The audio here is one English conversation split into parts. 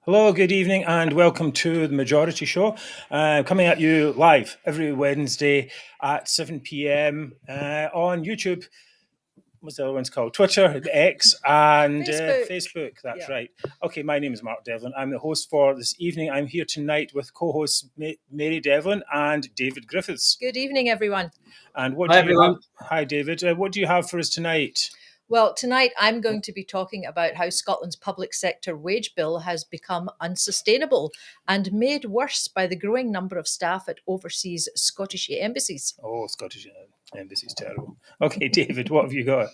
Hello, good evening, and welcome to the Majority Show. Coming at you live every Wednesday at 7 p.m. On YouTube. What's the other one's called? Twitter, X, and Facebook. That's right. Okay, my name is Mark Devlin. I'm the host for this evening. I'm here tonight with co-hosts Mary Devlin and David Griffiths. Good evening, everyone. And what Hi, do you everyone. Hi, David. What do you have for us tonight? Well, tonight I'm going to be talking about how Scotland's public sector wage bill has become unsustainable and made worse by the growing number of staff at overseas Scottish embassies. Oh, Scottish embassies, terrible. Okay, David, what have you got?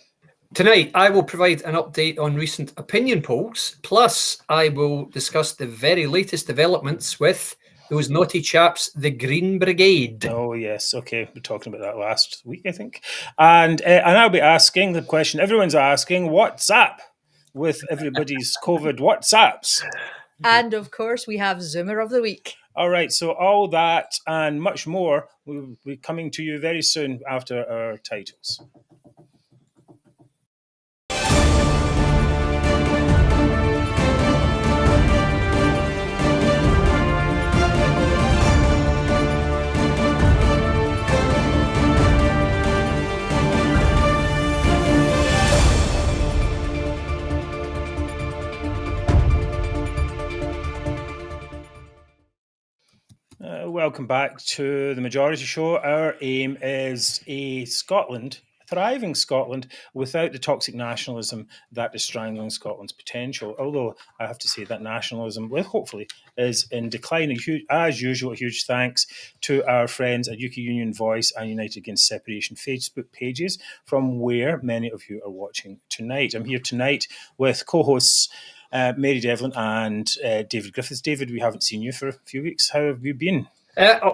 Tonight, I will provide an update on recent opinion polls, plus I will discuss the very latest developments with those naughty chaps, the Green Brigade. Oh, yes. Okay. We were talking about that last week, I think. And I'll be asking the question everyone's asking, what's up with everybody's COVID WhatsApps? And, of course, we have Zoomer of the Week. All right. So all that and much more will be coming to you very soon after our titles. Welcome back to the Majority Show. Our aim is a thriving Scotland, without the toxic nationalism that is strangling Scotland's potential. Although I have to say that nationalism, well, hopefully, is in decline. As usual, a huge thanks to our friends at UK Union Voice and United Against Separation Facebook pages, from where many of you are watching tonight. I'm here tonight with co-hosts Mary Devlin and David Griffiths. David, we haven't seen you for a few weeks. How have you been?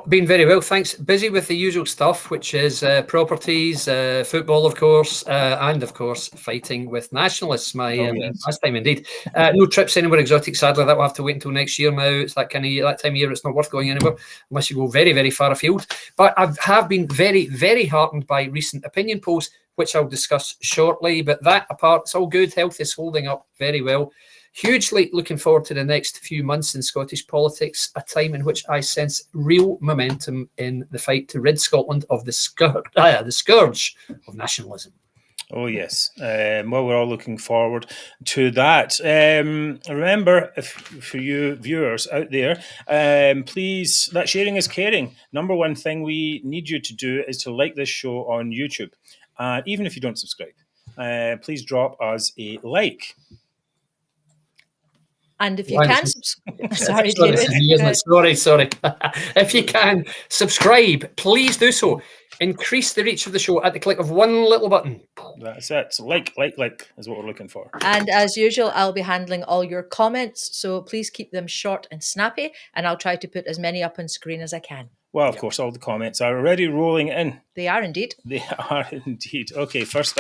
Been very well, thanks. Busy with the usual stuff, which is properties, football, of course, and of course, fighting with nationalists. Last time indeed. No trips anywhere exotic, sadly. That will have to wait until next year now. It's that time of year. It's not worth going anywhere unless you go very, very far afield. But I have been very, very heartened by recent opinion polls, which I'll discuss shortly. But that apart, it's all good. Health is holding up very well. Hugely looking forward to the next few months in Scottish politics, a time in which I sense real momentum in the fight to rid Scotland of the scourge of nationalism. Oh, yes. Well, we're all looking forward to that. Remember, for you viewers out there, please, that sharing is caring. Number one thing we need you to do is to like this show on YouTube. Even if you don't subscribe, please drop us a like. And if you can sorry, Sorry. If you can subscribe, please do so. Increase the reach of the show at the click of one little button. That's it. So like is what we're looking for. And as usual, I'll be handling all your comments, so please keep them short and snappy, and I'll try to put as many up on screen as I can. Well, of course, all the comments are already rolling in. They are indeed. They are indeed. Okay, first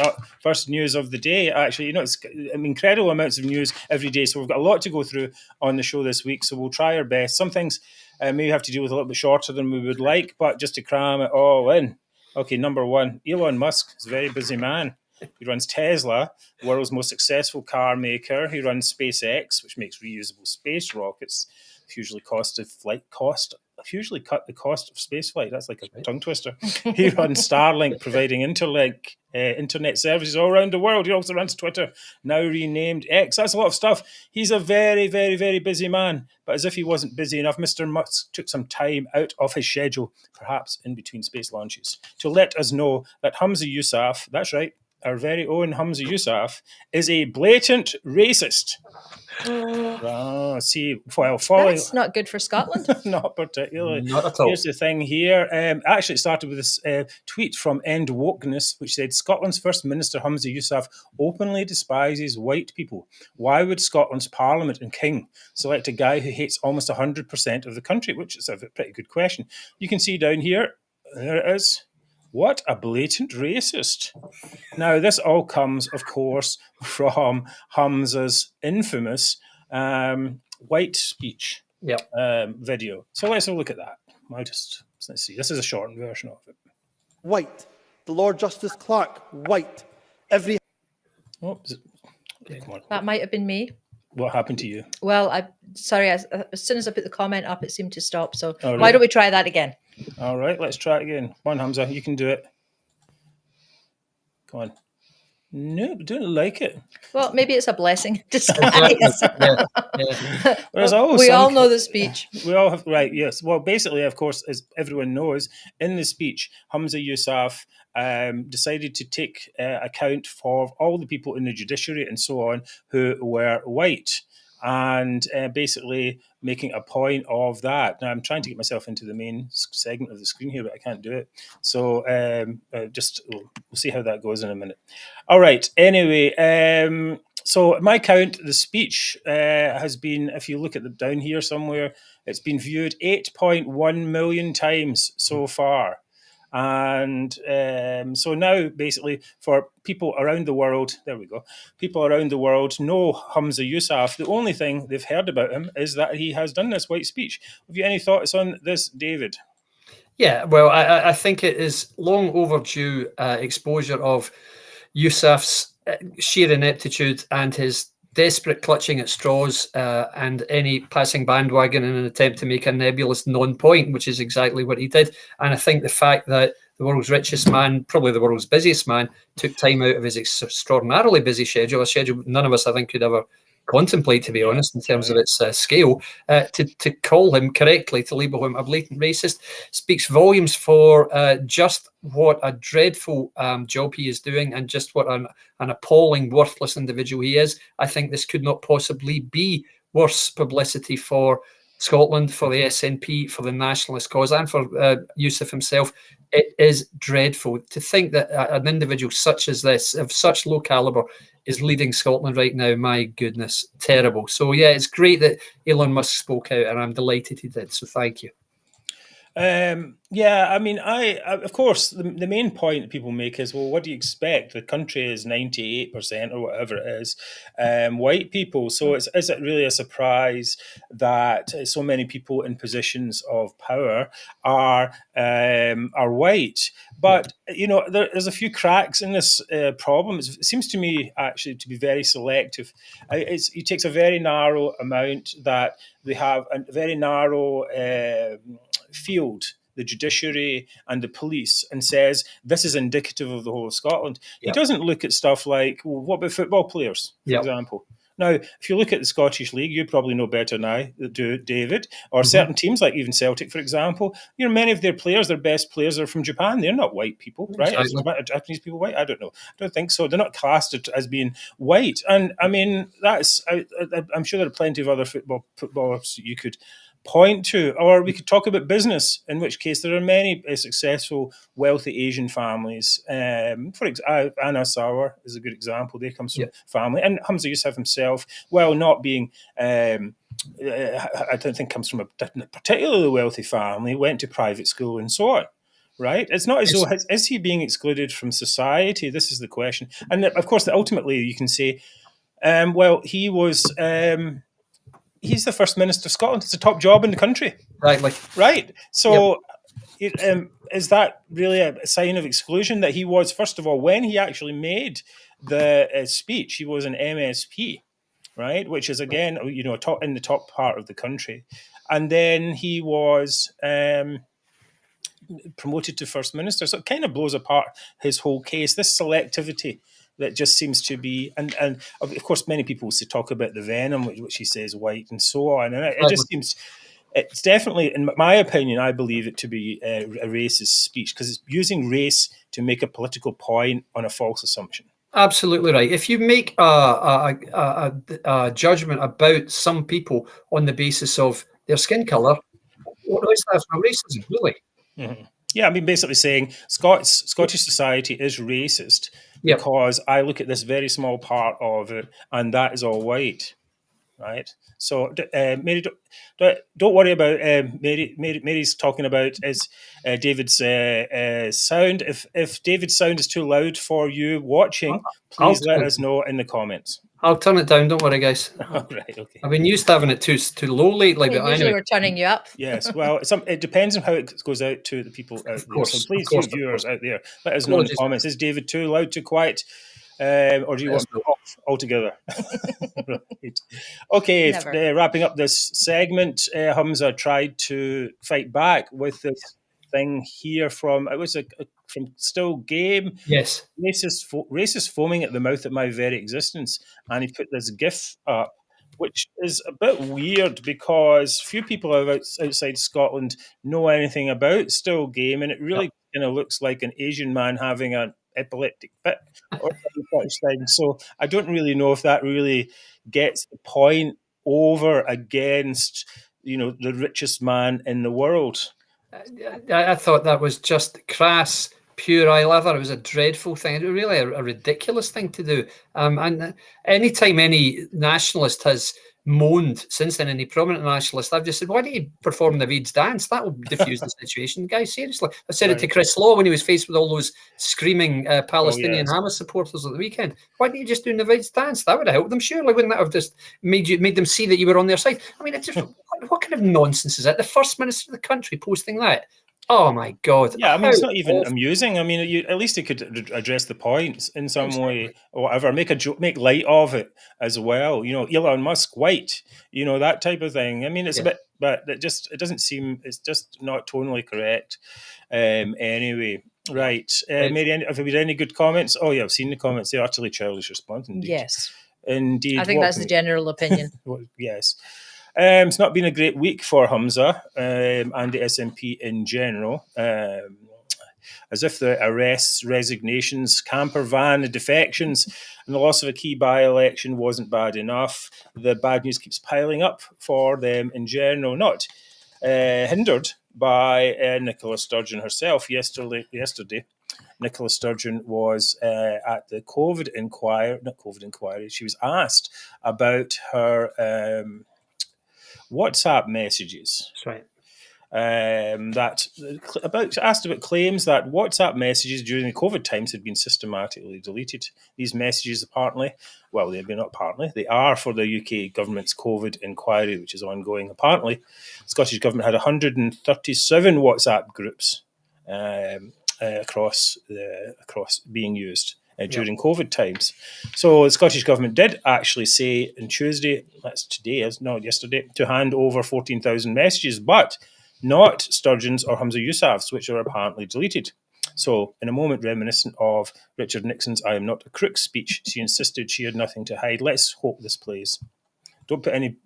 news of the day. Actually, it's incredible amounts of news every day. So we've got a lot to go through on the show this week. So we'll try our best. Some things maybe have to deal with a little bit shorter than we would like, but just to cram it all in. Okay, number one, Elon Musk is a very busy man. He runs Tesla, the world's most successful car maker. He runs SpaceX, which makes reusable space rockets. Hugely cut the cost of spaceflight. That's like a tongue twister. He runs Starlink, providing internet services all around the world. He also runs Twitter, now renamed X. That's a lot of stuff. He's a very, very, very busy man. But as if he wasn't busy enough, Mr. Musk took some time out of his schedule, perhaps in between space launches, to let us know that Humza Yousaf, that's right, our very own Humza Yousaf, is a blatant racist. That's not good for Scotland. Not particularly. Not at all. Here's the thing here. Actually, it started with this tweet from End Wokeness, which said, Scotland's First Minister Humza Yousaf openly despises white people. Why would Scotland's Parliament and King select a guy who hates almost 100% of the country? Which is a pretty good question. You can see down here, there it is. What a blatant racist. Now, this all comes, of course, from Humza's infamous white speech video. So let's have a look at that. Let's see. This is a shortened version of it. White. The Lord Justice Clerk, white. That might have been me. What happened to you? Well, sorry, as soon as I put the comment up, it seemed to stop. So really? Why don't we try that again? All right, let's try it again. Come on, Humza, you can do it. Come on. No, don't like it. Well, maybe it's a blessing in disguise. We all know the speech. We all have, right, yes. Well, basically, of course, as everyone knows, in the speech, Humza Yousaf decided to take account for all the people in the judiciary and so on who were white, and basically making a point of that. Now, I'm trying to get myself into the main segment of the screen here, but I can't do it. So we'll see how that goes in a minute. All right. Anyway, so at my count, the speech has been, if you look at the down here somewhere, it's been viewed 8.1 million times so far. And so now, basically, for people around the world, there we go, people around the world know Humza Yousaf. The only thing they've heard about him is that he has done this white speech. Have you any thoughts on this, David? Yeah, well, I think it is long overdue exposure of Yousaf's sheer ineptitude and his desperate clutching at straws and any passing bandwagon in an attempt to make a nebulous non-point, which is exactly what he did. And I think the fact that the world's richest man, probably the world's busiest man, took time out of his extraordinarily busy schedule, a schedule none of us, I think, could ever contemplate, to be honest, in terms of its scale, to call him correctly, to label him a blatant racist, speaks volumes for just what a dreadful job he is doing and just what an appalling, worthless individual he is. I think this could not possibly be worse publicity for Scotland, for the SNP, for the nationalist cause, and for Yousaf himself. It is dreadful to think that an individual such as this, of such low caliber, is leading Scotland right now. My goodness, terrible. So yeah, it's great that Elon Musk spoke out, and I'm delighted he did. So thank you. Yeah, I mean, I of course, the main point that people make is, well, what do you expect? The country is 98% or whatever it is, white people. So is it really a surprise that so many people in positions of power are white? But, you know, there's a few cracks in this problem. It seems to me actually to be very selective. He takes a very narrow amount that they have a very narrow field, the judiciary and the police, and says this is indicative of the whole of Scotland. He doesn't look at stuff like, well, what about football players, for example? Now, if you look at the Scottish League, you probably know better than I do, David, or certain teams like even Celtic, for example, you know, many of their players, their best players are from Japan. They're not white people, right? Are Japanese people white? I don't know. I don't think so. They're not classed as being white. And I mean, I'm sure there are plenty of other footballers you could point to, or we could talk about business, in which case there are many successful, wealthy Asian families. For example, Anna Sauer is a good example. They come from family, and Humza Yousaf himself, while not being, I don't think comes from a particularly wealthy family, went to private school and so on. Right? It's not as though, is he being excluded from society? This is the question. And of course, ultimately, you can say, well, he was... he's the First Minister of Scotland. It's a top job in the country. Right. So is that really a sign of exclusion that he was, first of all, when he actually made the speech, he was an MSP, right? Which is, again, you know, in the top part of the country. And then he was promoted to First Minister. So it kind of blows apart his whole case. This selectivity that just seems to be, and of course many people talk about the venom, which he says white and so on, and it just seems, it's definitely, in my opinion, I believe it to be a racist speech, because it's using race to make a political point on a false assumption. Absolutely right. If you make a judgment about some people on the basis of their skin colour, what is that from racism, really? Mm-hmm. Yeah, I mean, basically saying Scottish society is racist because I look at this very small part of it, and that is all white, right? So, Mary, don't worry about Mary. Mary's talking about is David's sound. If David's sound is too loud for you watching, please let us know in the comments. I'll turn it down. Don't worry, guys. Right, okay. I've been used to having it too low lately. But usually we're turning you up. Yes, well, it depends on how it goes out to the people out there. So please, you viewers out there, let us know in the comments. Is David too loud, too quiet? Or do you want to off altogether? Right. Okay, wrapping up this segment, Humza tried to fight back with this thing here from from Still Game. Yes. Racist foaming at the mouth at my very existence. And he put this GIF up, which is a bit weird because few people outside Scotland know anything about Still Game, and it really kind of looks like an Asian man having an epileptic fit or such thing. So I don't really know if that really gets the point over against, the richest man in the world. I thought that was just crass, pure eye leather. It was a dreadful thing. It was really a ridiculous thing to do. And anytime any nationalist has moaned since then, any prominent nationalist, I've just said, why don't you perform the Reed's dance? That will diffuse the situation. Guys, seriously. I said it to Chris Law when he was faced with all those screaming Palestinian Hamas supporters at the weekend. Why don't you just do the Reed's dance? That would have helped them, surely. Wouldn't that have just made them see that you were on their side? I mean, it's just, what kind of nonsense is that? The First Minister of the country posting that? Oh my God! Yeah, I mean, it's not even amusing. I mean, at least he could address the points in some way or whatever. Make a joke, make light of it as well. Elon Musk, white. That type of thing. I mean, it's a bit, but it doesn't seem. It's just not tonally correct. Anyway, right. Mary, have we had any good comments? Oh yeah, I've seen the comments. They're utterly childish response. Indeed. Yes, indeed. I think that's the general opinion. Yes. It's not been a great week for Humza and the SNP in general. As if the arrests, resignations, camper van, the defections, and the loss of a key by-election wasn't bad enough. The bad news keeps piling up for them in general, not hindered by Nicola Sturgeon herself. Yesterday, Nicola Sturgeon was at the COVID inquiry. She was asked about her WhatsApp messages. That's right. Asked about claims that WhatsApp messages during the COVID times had been systematically deleted. These messages they are for the UK government's COVID inquiry, which is ongoing. Apparently, the Scottish government had 137 WhatsApp groups across being used during COVID times. So the Scottish government did actually say on Tuesday, yesterday, to hand over 14,000 messages, but not Sturgeon's or Humza Yousaf's, which are apparently deleted. So in a moment reminiscent of Richard Nixon's "I am not a crook" speech, she insisted she had nothing to hide. Let's hope this plays. Don't put any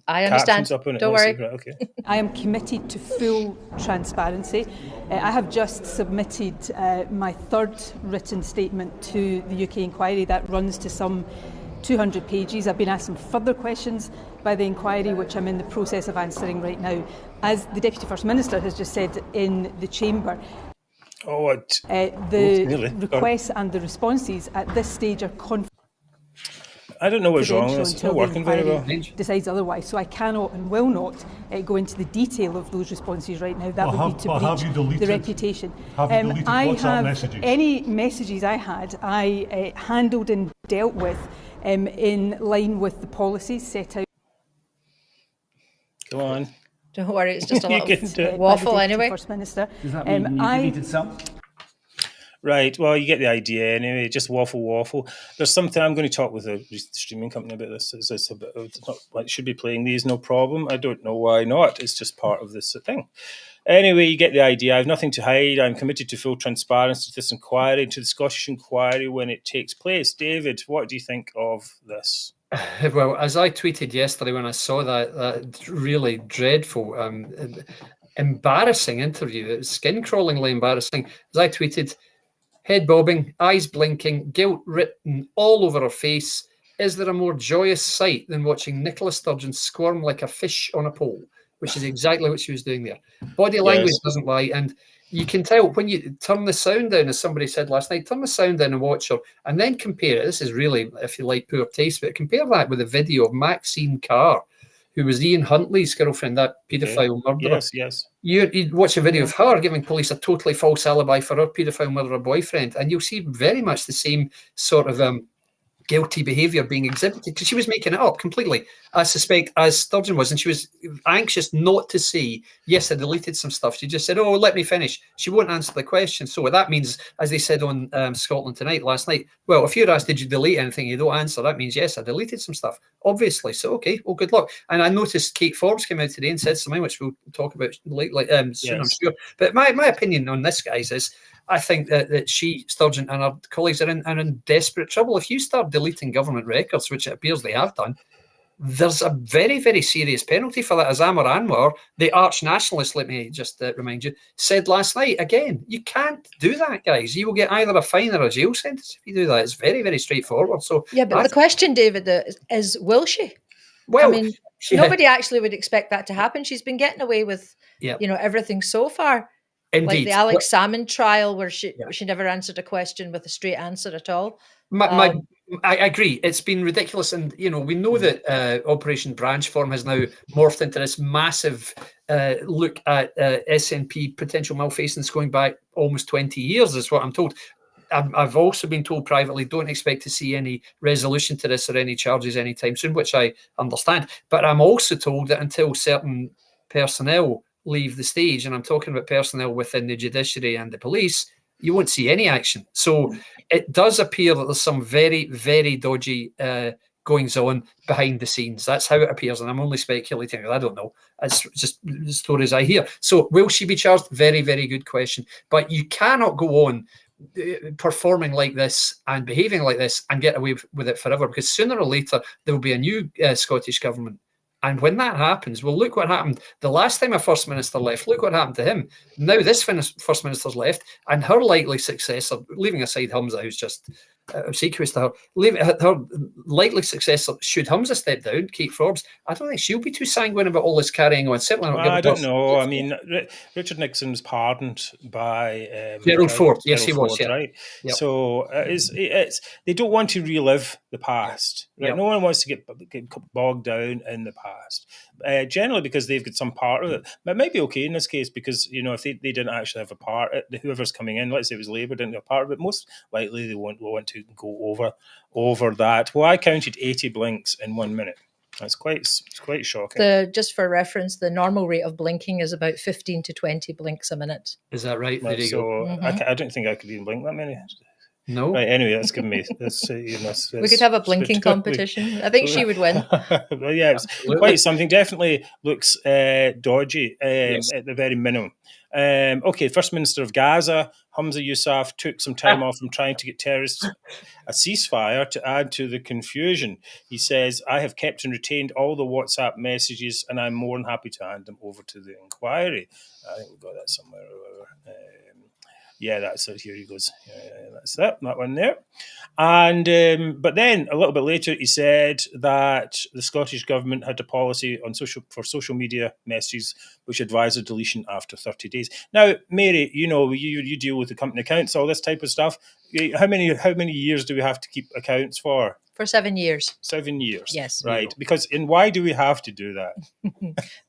I understand. Up on it. Don't worry. Right, okay. I am committed to full transparency. I have just submitted my third written statement to the UK inquiry that runs to some 200 pages. I've been asked some further questions by the inquiry, which I'm in the process of answering right now. As the Deputy First Minister has just said in the Chamber, the requests and the responses at this stage are confidential. I don't know what's wrong. It's not working very well. Decides otherwise, so I cannot and will not go into the detail of those responses right now. That would be to breach the reputation. Have you deleted WhatsApp messages? Any messages I had, I handled and dealt with in line with the policies set out. Go on. Don't worry, it's just a little waffle anyway. First Minister. Does that mean you deleted some? Right, well, you get the idea anyway, just waffle. There's something, I'm going to talk with the streaming company about this. It should be playing these, no problem. I don't know why not. It's just part of this thing. Anyway, you get the idea. I have nothing to hide. I'm committed to full transparency to this inquiry, to the Scottish inquiry when it takes place. David, what do you think of this? Well, as I tweeted yesterday when I saw that really dreadful, embarrassing interview, it was skin-crawlingly embarrassing, as I tweeted, head bobbing, eyes blinking, guilt written all over her face. Is there a more joyous sight than watching Nicola Sturgeon squirm like a fish on a pole? Which is exactly what she was doing there. Body language doesn't lie, and you can tell when you turn the sound down, as somebody said last night, turn the sound down and watch her, and then compare it. This is really, if you like, poor taste, but compare that with a video of Maxine Carr, who was Ian Huntley's girlfriend, that paedophile murderer. Yes. You watch a video of her giving police a totally false alibi for her paedophile murderer boyfriend, and you'll see very much the same sort of guilty behaviour being exhibited, because she was making it up completely, I suspect, as Sturgeon was, and she was anxious not to say, yes, I deleted some stuff. She just said, oh, let me finish. She won't answer the question. So what that means, as they said on Scotland Tonight last night, well, if you're asked, did you delete anything, you don't answer, that means, yes, I deleted some stuff, obviously. So, okay, well, good luck. And I noticed Kate Forbes came out today and said something, which we'll talk about soon, yes. I'm sure. But my opinion on this, guys, is I think that she, Sturgeon, and her colleagues are in desperate trouble. If you start deleting government records, which it appears they have done, there's a very, very serious penalty for that. As Amar Anwar, the arch nationalist, let me just remind you, said last night, again, you can't do that, guys. You will get either a fine or a jail sentence if you do that. It's very, very straightforward. So yeah, but the question, David, is will she? Well, I mean, nobody actually would expect that to happen. She's been getting away with, everything so far. Indeed. Like the Alex Salmond trial, where she never answered a question with a straight answer at all. I agree. It's been ridiculous. And, we know that Operation Branch Form has now morphed into this massive look at SNP potential malfeasance going back almost 20 years, is what I'm told. I've also been told privately, don't expect to see any resolution to this or any charges anytime soon, which I understand. But I'm also told that until certain personnel leave the stage, and I'm talking about personnel within the judiciary and the police, you won't see any action. So it does appear that there's some very, very dodgy goings on behind the scenes. That's how it appears, and I'm only speculating. I don't know. It's just the stories I hear. So will she be charged? Very, very good question. But you cannot go on performing like this and behaving like this and get away with it forever, because sooner or later there will be a new Scottish government. And when that happens, well, look what happened the last time a First Minister left. Look what happened to him. Now this First Minister's left, and her likely successor, leaving aside Humza, who's just obsequious to her, her likely successor, should Humza step down, Kate Forbes, I don't think she'll be too sanguine about all this carrying on. Certainly not. I don't know. I mean, Richard Nixon was pardoned by Gerald Ford. Yes, he was. Yeah. Right. Yep. So it's they don't want to relive the past. Right. Yep. No one wants to get bogged down in the past. Generally, because they've got some part of it. But it might be okay in this case, because if they didn't actually have a part, whoever's coming in, let's say it was Labour, didn't have a part of it, most likely they won't want to go over that. Well, I counted 80 blinks in 1 minute. It's quite shocking. Just for reference, the normal rate of blinking is about 15 to 20 blinks a minute. Is that right? There you go. Mm-hmm. I don't think I could even blink that many. No. Right. Anyway, that's given me. We could have a blinking competition. I think she would win. Well, yeah, it's quite something. Definitely looks dodgy at the very minimum. Okay, First Minister of Gaza, Humza Yousaf, took some time off from trying to get terrorists a ceasefire to add to the confusion. He says, I have kept and retained all the WhatsApp messages, and I'm more than happy to hand them over to the inquiry. I think we've got that somewhere. Yeah, that's it. Here he goes. Yeah, that's that one there. And but then a little bit later, he said that the Scottish government had a policy on social media messages which advised a deletion after 30 days. Now, Mary, you deal with the company accounts, all this type of stuff. How many years do we have to keep accounts for? For 7 years. 7 years. Yes. Right. And why do we have to do that?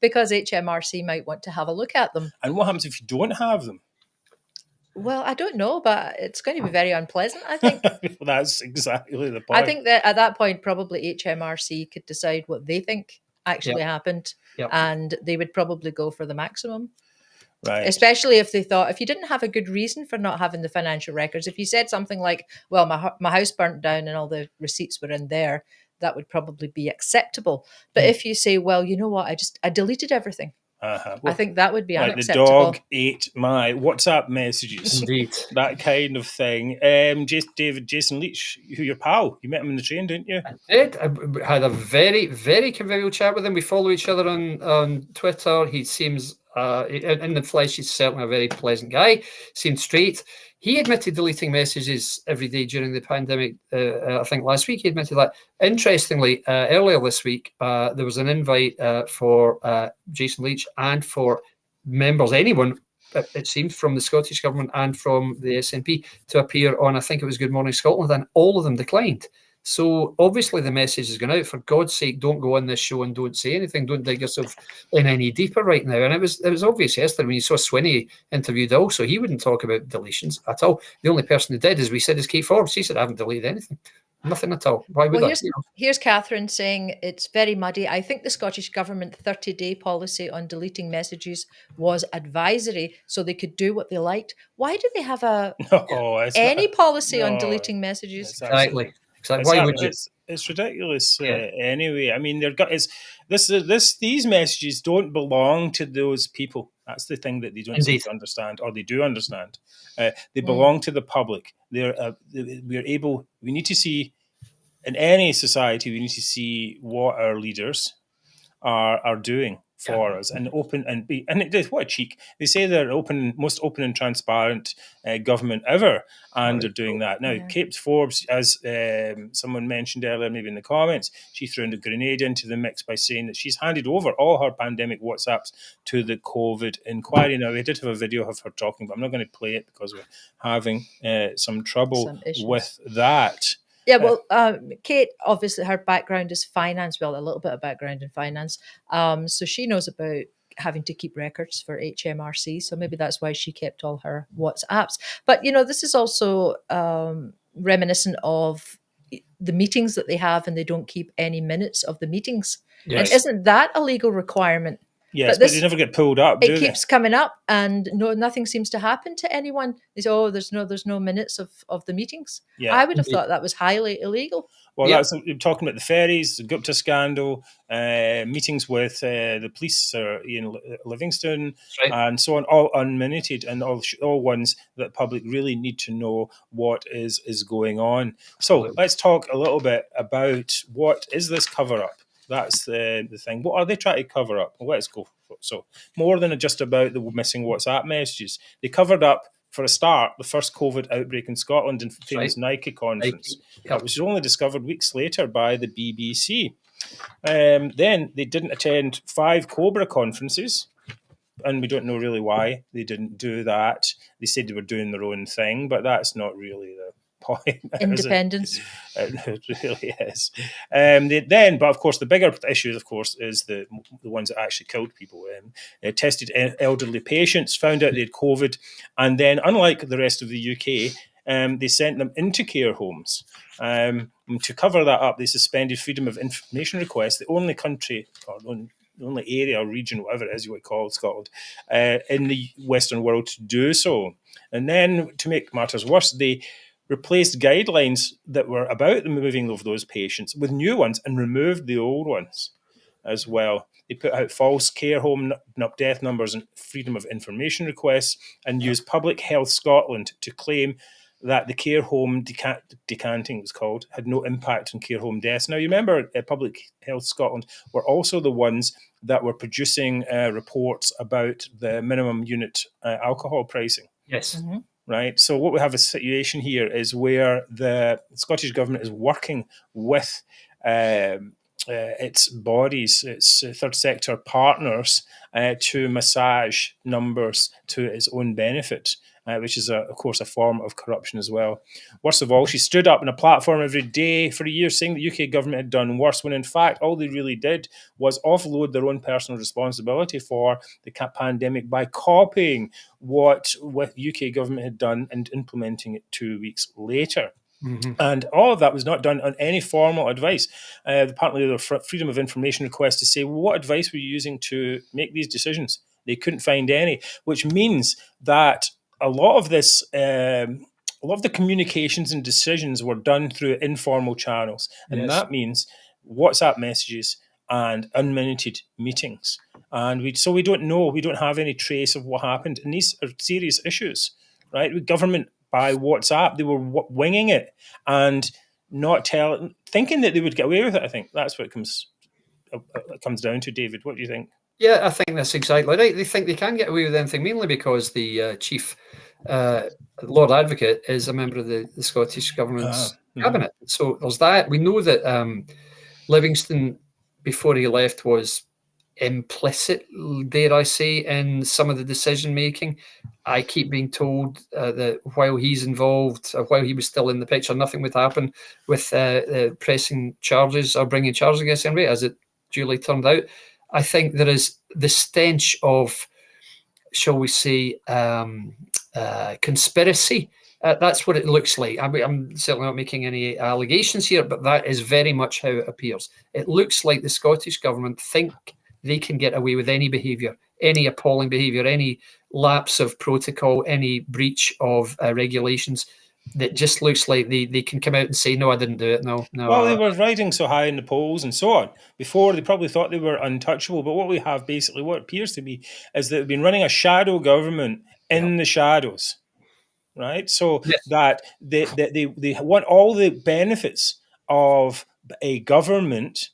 Because HMRC might want to have a look at them. And what happens if you don't have them? Well, I don't know, but it's going to be very unpleasant, I think. Well, that's exactly the point. I think that at that point, probably HMRC could decide what they think actually happened, and they would probably go for the maximum. Right. Especially if they thought, if you didn't have a good reason for not having the financial records, if you said something like, well, my house burnt down and all the receipts were in there, that would probably be acceptable. But if you say, well, you know what, I deleted everything. Well, I think that would be unacceptable. The dog ate my WhatsApp messages. Indeed. That kind of thing. Jason Leach, who your pal, you met him in the train, didn't you? I did. I had a very, very convivial chat with him. We follow each other on Twitter. He seems, in the flesh, he's certainly a very pleasant guy. Seemed straight. He admitted deleting messages every day during the pandemic. I think last week he admitted that. Interestingly, earlier this week, there was an invite for Jason Leach and for members, anyone, it seems, from the Scottish Government and from the SNP to appear on, I think it was Good Morning Scotland, and all of them declined. So obviously the message has gone out. For God's sake, don't go on this show and don't say anything. Don't dig yourself in any deeper right now. And it was obvious yesterday when you saw Swinney interviewed also. He wouldn't talk about deletions at all. The only person who did, as we said, is Kate Forbes. She said, I haven't deleted anything. Nothing at all. Why would here's Catherine saying it's very muddy. I think the Scottish Government 30-day policy on deleting messages was advisory, so they could do what they liked. Why do they have any policy on deleting messages? Exactly. Why would you? It's ridiculous. Anyway, I mean, these messages don't belong to those people. That's the thing that they don't seem to understand, or they do understand. They belong to the public. We need to see, in any society, we need to see what our leaders are doing for us, and what a cheek. They say they're most open and transparent government ever, and they're doing that now. Kate Forbes, as someone mentioned earlier, maybe in the comments, she threw a grenade into the mix by saying that she's handed over all her pandemic WhatsApps to the COVID inquiry. Now, we did have a video of her talking, but I'm not going to play it because we're having some trouble with that. Yeah, well, Kate, obviously her background is finance, a little bit of background in finance. So she knows about having to keep records for HMRC. So maybe that's why she kept all her WhatsApps. But, this is also reminiscent of the meetings that they have, and they don't keep any minutes of the meetings. Yes. And isn't that a legal requirement? Yes, but they never get pulled up. It keeps coming up, and nothing seems to happen to anyone. They say, "Oh, there's no minutes of the meetings." Yeah. I would have thought that was highly illegal. Well, that's talking about the ferries, the Gupta scandal, meetings with the police, Ian Livingston, and so on, all unminuted, and all ones that the public really need to know what is going on. So let's talk a little bit about what is this cover-up. That's the thing. What are they trying to cover up? Well, let's go. So, more than just about the missing WhatsApp messages, they covered up, for a start, the first COVID outbreak in Scotland in the famous Nike conference, which was only discovered weeks later by the BBC. Then they didn't attend 5 Cobra conferences, and we don't know really why they didn't do that. They said they were doing their own thing, but that's not really the point. Independence. It really is. But of course, the bigger issue, of course, is the ones that actually killed people. Tested elderly patients, found out they had COVID, and then, unlike the rest of the UK, they sent them into care homes. To cover that up, they suspended freedom of information requests. The only country, or the only area or region, whatever it is you would call Scotland, in the Western world to do so. And then, to make matters worse, they replaced guidelines that were about the moving of those patients with new ones and removed the old ones as well. They put out false care home death numbers and freedom of information requests, and used Public Health Scotland to claim that the care home decanting, it was called, had no impact on care home deaths. Now, you remember Public Health Scotland were also the ones that were producing reports about the minimum unit alcohol pricing. Yes. Mm-hmm. Right. So what we have a situation here is where the Scottish Government is working with its bodies, its third sector partners, to massage numbers to its own benefit, which is, of course, a form of corruption as well. Worst of all, she stood up on a platform every day for a year saying the UK government had done worse, when in fact all they really did was offload their own personal responsibility for the pandemic by copying what UK government had done and implementing it 2 weeks later. Mm-hmm. And all of that was not done on any formal advice. Apparently, there were freedom of information requests to say, well, what advice were you using to make these decisions? They couldn't find any, which means that a lot of this, a lot of the communications and decisions were done through informal channels. And that means WhatsApp messages and unminuted meetings. And we don't know, we don't have any trace of what happened. And these are serious issues, right? With government, by WhatsApp, they were winging it and not thinking that they would get away with it. I think that's what it comes down to. David, what do you think? Yeah, I think that's exactly right. They think they can get away with anything, mainly because the chief Lord Advocate is a member of the Scottish Government's cabinet. So there's that. We know that Livingston, before he left, was implicit, dare I say, in some of the decision making. I keep being told that while he's involved, while he was still in the picture, nothing would happen with pressing charges or bringing charges against anybody, as it duly turned out. I think there is the stench of, shall we say, conspiracy That's what it looks like. I'm certainly not making any allegations here, but that is very much how it appears. It looks like the Scottish Government think they can get away with any behaviour, any appalling behaviour, any lapse of protocol, any breach of regulations. That just looks like they can come out and say, no, I didn't do it. No. Well, they were riding so high in the polls and so on. Before, they probably thought they were untouchable. But what we have basically, what appears to be, is that they've been running a shadow government in the shadows, right? So that they want all the benefits of a government,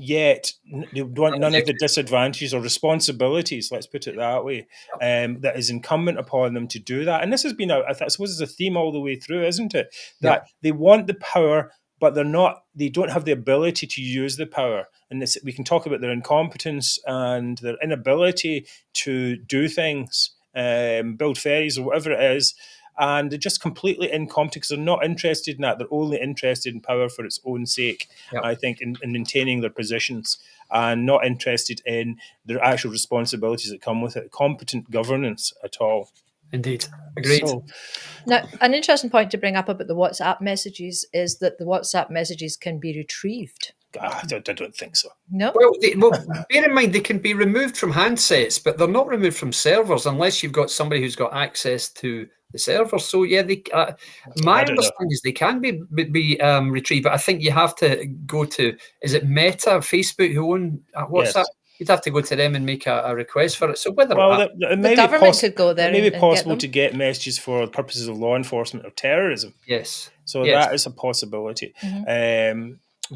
yet they want none of the disadvantages or responsibilities, let's put it that way, that is incumbent upon them to do that. And this has been, I suppose, it's a theme all the way through, isn't it? That they want the power, but they don't have the ability to use the power. And we can talk about their incompetence and their inability to do things, build ferries or whatever it is. And they're just completely incompetent because they're not interested in that. They're only interested in power for its own sake, I think, in maintaining their positions, and not interested in their actual responsibilities that come with it. Competent governance at all. Indeed. Agreed. Now, an interesting point to bring up about the WhatsApp messages is that the WhatsApp messages can be retrieved. I don't think so. No? Well, bear in mind, they can be removed from handsets, but they're not removed from servers unless you've got somebody who's got access to the server. So my understanding is they can be retrieved, but I think you have to go to, is it Meta, Facebook, who own WhatsApp? Yes. You'd have to go to them and make a request for it. So whether the government could go there, it may be possible to get messages for purposes of law enforcement or terrorism. Yes. So that is a possibility. Mm-hmm.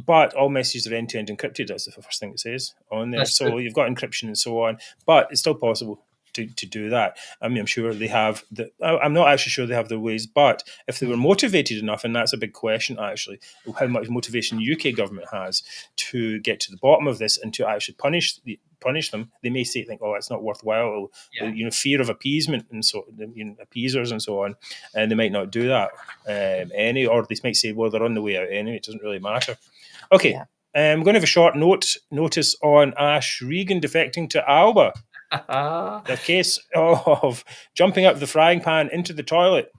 But all messages are end-to-end encrypted. That's the first thing it says on there. That's so you've got encryption and so on, but it's still possible to do that. I mean, I'm sure they have I'm not actually sure they have their ways, but if they were motivated enough, and that's a big question actually, how much motivation the UK government has to get to the bottom of this and to actually punish them, they may think, oh, it's not worthwhile. Fear of appeasement and so appeasers and so on, and they might not do that or they might say, well, they're on the way out anyway. It doesn't really matter. Okay, I'm going to have a short notice on Ash Regan defecting to Alba. The case of jumping out of the frying pan into the toilet.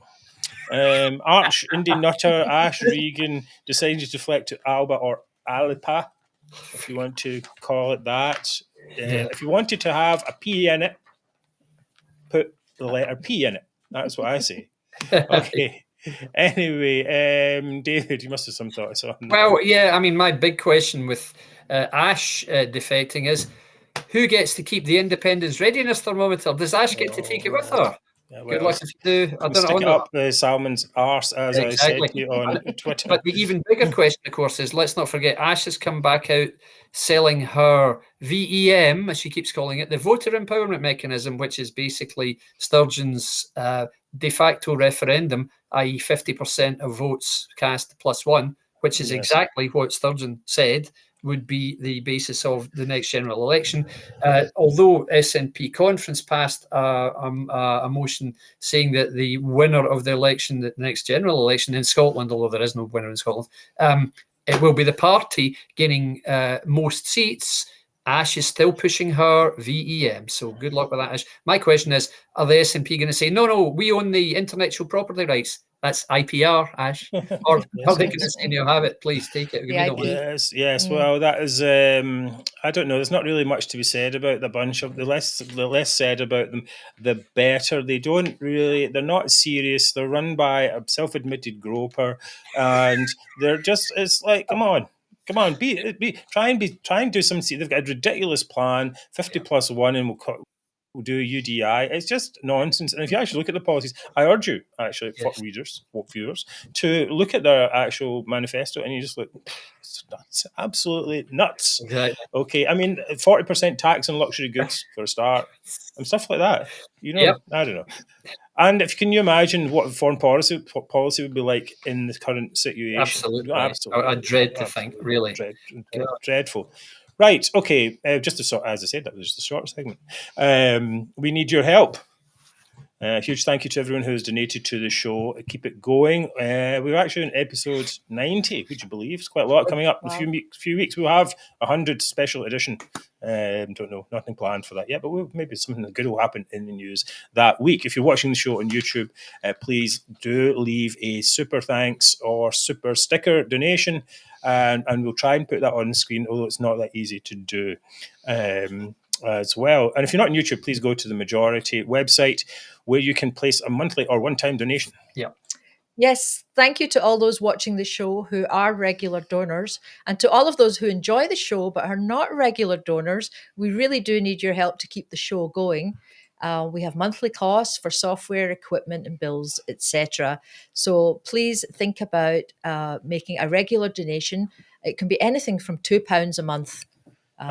Arch Indie nutter Ash Regan decided to deflect to Alba, or Alipa, if you want to call it that. If you wanted to have a P in it, put the letter P in it. That's what I say. Okay. Anyway, David, you must have some thoughts on that. Well, I mean, my big question with Ash defecting is, who gets to keep the Independence readiness thermometer? Does Ash get to take it with her? Good luck if you do. I don't stick it up Salmon's arse, as I said to you on Twitter. But the even bigger question, of course, is, let's not forget, Ash has come back out selling her VEM, as she keeps calling it, the voter empowerment mechanism, which is basically Sturgeon's de facto referendum, i.e. 50% of votes cast plus one, which is exactly what Sturgeon said would be the basis of the next general election. Although SNP conference passed a motion saying that the winner of the election, the next general election in Scotland, although there is no winner in Scotland, it will be the party gaining most seats. Ash is still pushing her VEM. So good luck with that, Ash. My question is, are the SNP going to say, no, we own the intellectual property rights? That's IPR, Ash. Or are they going to say, no, have it, please take it? Yes. Well, that is, I don't know. There's not really much to be said about the bunch of, the less said about them, the better. They're not serious. They're run by a self-admitted groper, and they're just, it's like, come on, try and do something. They've got a ridiculous plan, 50+1, and we'll do UDI. It's just nonsense. And if you actually look at the policies, I urge you, actually, viewers, to look at their actual manifesto, and you just look, it's nuts, absolutely nuts. Exactly. Okay, I mean, 40% tax on luxury goods for a start, and stuff like that. I don't know. And can you imagine what foreign policy would be like in the current situation? Absolutely. I dread to think, really. Dreadful. Right, okay, as I said, that was just a short segment. We need your help. Huge thank you to everyone who's donated to the show. Keep it going. We're actually in episode 90, would you believe? It's quite a lot coming up in a few weeks. We'll have 100 special edition. Don't know, nothing planned for that yet, but maybe something good will happen in the news that week. If you're watching the show on YouTube, please do leave a super thanks or super sticker donation, and we'll try and put that on the screen, although it's not that easy to do. As well. And if you're not on YouTube, please go to the Majority website where you can place a monthly or one-time donation. Yeah. Yes, thank you to all those watching the show who are regular donors, and to all of those who enjoy the show but are not regular donors. We really do need your help to keep the show going. We have monthly costs for software, equipment and bills, etc. So please think about making a regular donation. It can be anything from £2 a month.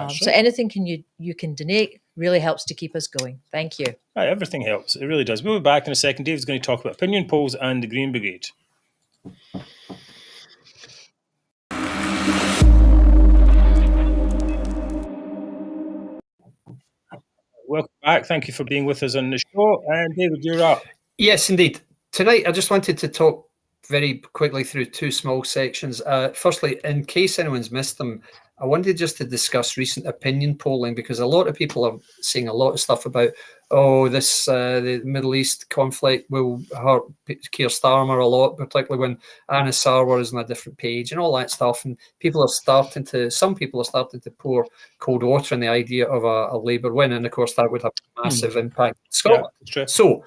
So anything you can donate really helps to keep us going. Thank you. Right, everything helps. It really does. We'll be back in a second. Dave's going to talk about opinion polls and the Green Brigade. Welcome back. Thank you for being with us on the show. And David, you're up. Yes, indeed. Tonight, I just wanted to talk very quickly through two small sections. Firstly, in case anyone's missed them, I wanted just to discuss recent opinion polling, because a lot of people are saying a lot of stuff about, the Middle East conflict will hurt Keir Starmer a lot, particularly when Anna Sarwar is on a different page and all that stuff. And some people are starting to pour cold water on the idea of a Labour win. And of course, that would have a massive impact in Scotland. Yeah, so,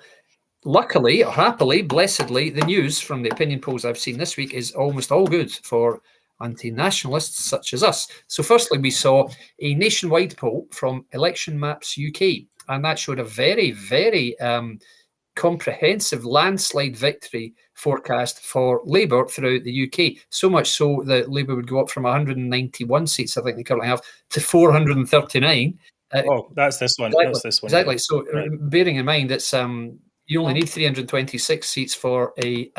luckily or happily, blessedly, the news from the opinion polls I've seen this week is almost all good for anti-nationalists such as us. So firstly, we saw a nationwide poll from Election Maps UK, and that showed a very, very comprehensive landslide victory forecast for Labour throughout the UK. So much so that Labour would go up from 191 seats, I think they currently have, to 439. That's this one. Exactly. That's this one. Exactly. So bearing in mind it's you only need 326 seats for a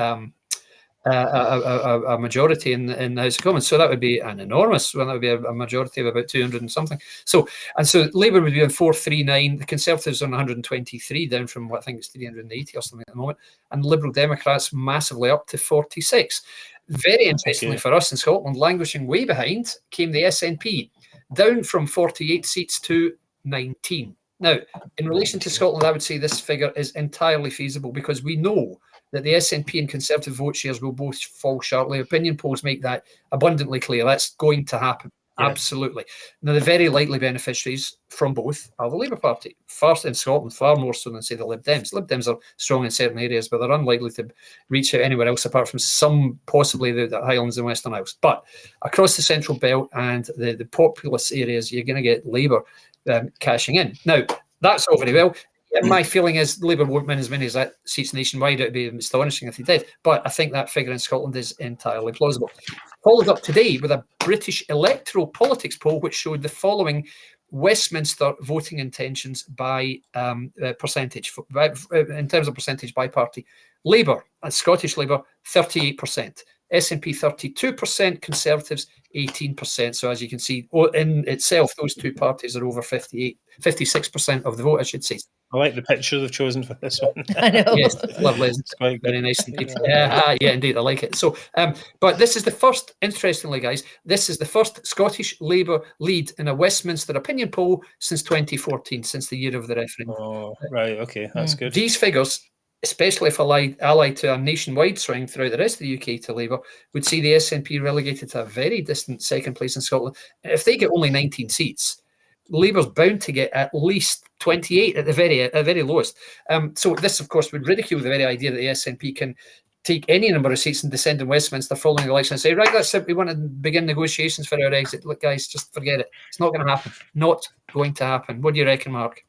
majority in the House of Commons. So that would be an enormous one. That would be a majority of about 200 and something. So Labour would be on 439. The Conservatives on 123, down from what I think it's 380 or something at the moment. And Liberal Democrats massively up to 46. Very interestingly for us in Scotland, languishing way behind, came the SNP, down from 48 seats to 19. Now, in relation to Scotland, I would say this figure is entirely feasible, because we know that the SNP and Conservative vote shares will both fall sharply. Opinion polls make that abundantly clear. That's going to happen. Yeah. Absolutely. Now, the very likely beneficiaries from both are the Labour Party. First in Scotland, far more so than, say, the Lib Dems. Lib Dems are strong in certain areas, but they're unlikely to reach out anywhere else apart from some, possibly the Highlands and Western Isles. But across the Central Belt and the populous areas, you're going to get Labour cashing in. Now, that's all very well. My feeling is Labour won't win as many as that seats nationwide. It would be astonishing if they did. But I think that figure in Scotland is entirely plausible. Followed up today with a British electoral politics poll, which showed the following Westminster voting intentions by percentage, in terms of percentage by party. Labour, Scottish Labour, 38%. SNP 32%, Conservatives 18%. So as you can see, in itself, those two parties are over 56% of the vote, I should say. I like the picture they've chosen for this one. I know. Yes, lovely. It's quite very nice indeed. Yeah, indeed, I like it. So, but this is the first, interestingly, guys, this is the first Scottish Labour lead in a Westminster opinion poll since 2014, since the year of the referendum. Oh, right, okay, that's good. These figures, especially if allied to a nationwide swing throughout the rest of the UK to Labour, would see the SNP relegated to a very distant second place in Scotland. If they get only 19 seats, Labour's bound to get at least 28 at the very lowest. So this, of course, would ridicule the very idea that the SNP can take any number of seats and descend in Westminster following the election and say, right, that's it, we want to begin negotiations for our exit. Look, guys, just forget it. It's not going to happen. Not going to happen. What do you reckon, Mark?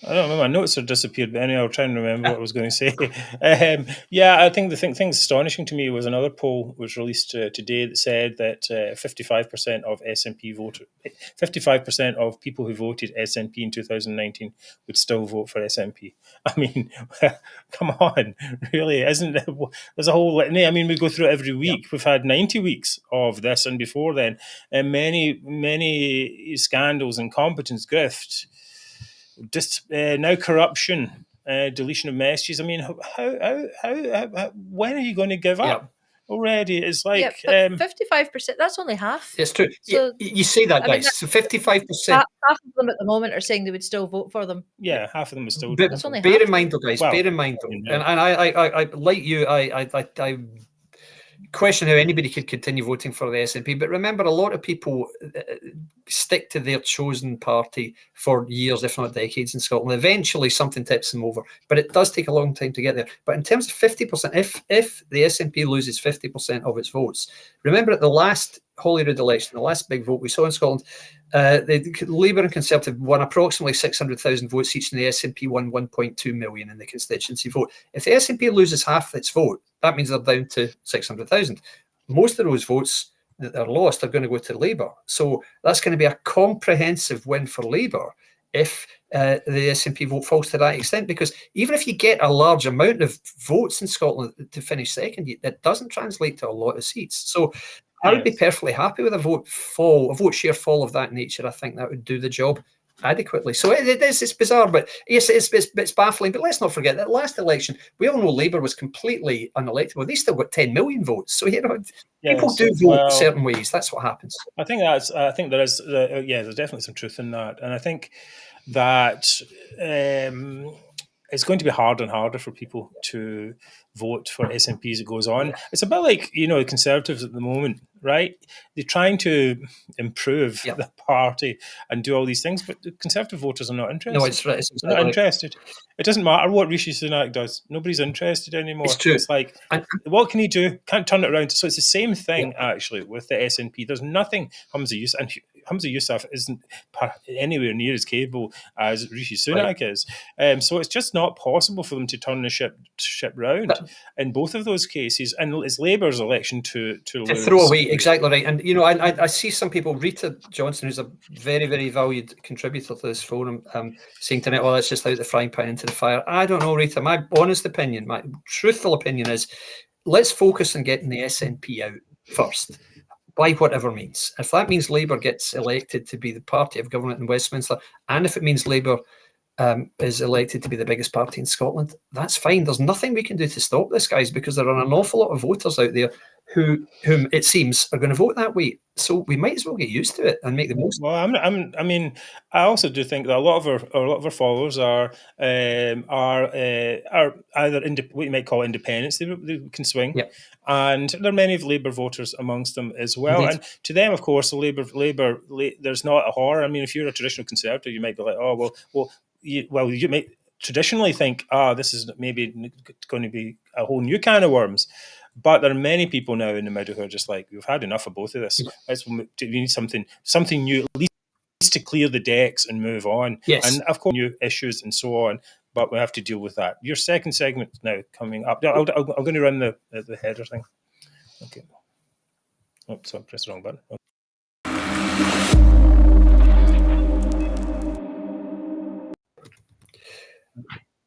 I don't know. My notes have disappeared, but anyway, I'll try and remember what I was going to say. I think the thing's astonishing to me was another poll was released today that said that 55% of SNP voted, 55% of people who voted SNP in 2019 would still vote for SNP. I mean, come on, really, isn't it? There's a whole litany. I mean, we go through it every week. Yeah. We've had 90 weeks of this, and before then, many scandals, incompetence, grift. Just now corruption, deletion of messages. I mean, how when are you going to give up? Already, it's like 55%. That's only half. It's true. So, you say that, guys. So 55%. Half of them at the moment are saying they would still vote for them. Yeah, half of them would still. That's only bear half. in mind, though, guys. Bear in mind, though, and I like you. I question how anybody could continue voting for the SNP. But remember, a lot of people stick to their chosen party for years, if not decades, in Scotland. Eventually, something tips them over, but it does take a long time to get there. But in terms of 50%, if the SNP loses 50% of its votes, remember at the last Holyrood election, the last big vote we saw in Scotland, the Labour and Conservative won approximately 600,000 votes each, and the SNP won 1.2 million in the constituency vote. If the SNP loses half its vote, that means they're down to 600,000. Most of those votes that are lost are going to go to Labour. So that's going to be a comprehensive win for Labour if the SNP vote falls to that extent, because even if you get a large amount of votes in Scotland to finish second, that doesn't translate to a lot of seats. So I would be perfectly happy with a vote share fall of that nature. I think that would do the job adequately. So it's bizarre, but yes, it's baffling. But let's not forget that last election, we all know Labour was completely unelectable. They still got 10 million votes. So people do vote certain ways. That's what happens. I think there is there's definitely some truth in that, and I think that it's going to be harder and harder for people to vote for SNP as it goes on. It's a bit like, the Conservatives at the moment, right? They're trying to improve the party and do all these things, but the Conservative voters are not interested. No, it's right. They're not interested. It doesn't matter what Rishi Sunak does. Nobody's interested anymore. It's true. It's like, what can he do? Can't turn it around. So it's the same thing, actually, with the SNP. There's nothing Humza Yousaf isn't anywhere near as capable as Rishi Sunak is. So it's just not possible for them to turn the ship round in both of those cases. And it's Labour's election to lose. Throw away, exactly right. And, I see some people, Rita Johnson, who's a very, very valued contributor to this forum, saying tonight, well, it's just out the frying pan into the fire. I don't know, Rita. My honest opinion, my truthful opinion is, let's focus on getting the SNP out first, by whatever means. If that means Labour gets elected to be the party of government in Westminster, and if it means Labour is elected to be the biggest party in Scotland, that's fine. There's nothing we can do to stop this, guys, because there are an awful lot of voters out there whom it seems are going to vote that way. So we might as well get used to it and make the most. Well, I also do think that a lot of our followers are either what you might call independents. They can swing, and there are many of Labour voters amongst them as well. Indeed. And to them, of course, Labour, there's not a horror. I mean, if you're a traditional Conservative, you might be like, you might traditionally think, this is maybe going to be a whole new can of worms. But there are many people now in the middle who are just like, we've had enough of both of this. We need something new, at least to clear the decks and move on. Yes. And of course, new issues and so on. But we have to deal with that. Your second segment now coming up. I'm going to run the header thing. Okay. Oh, sorry, I pressed the wrong button. Okay.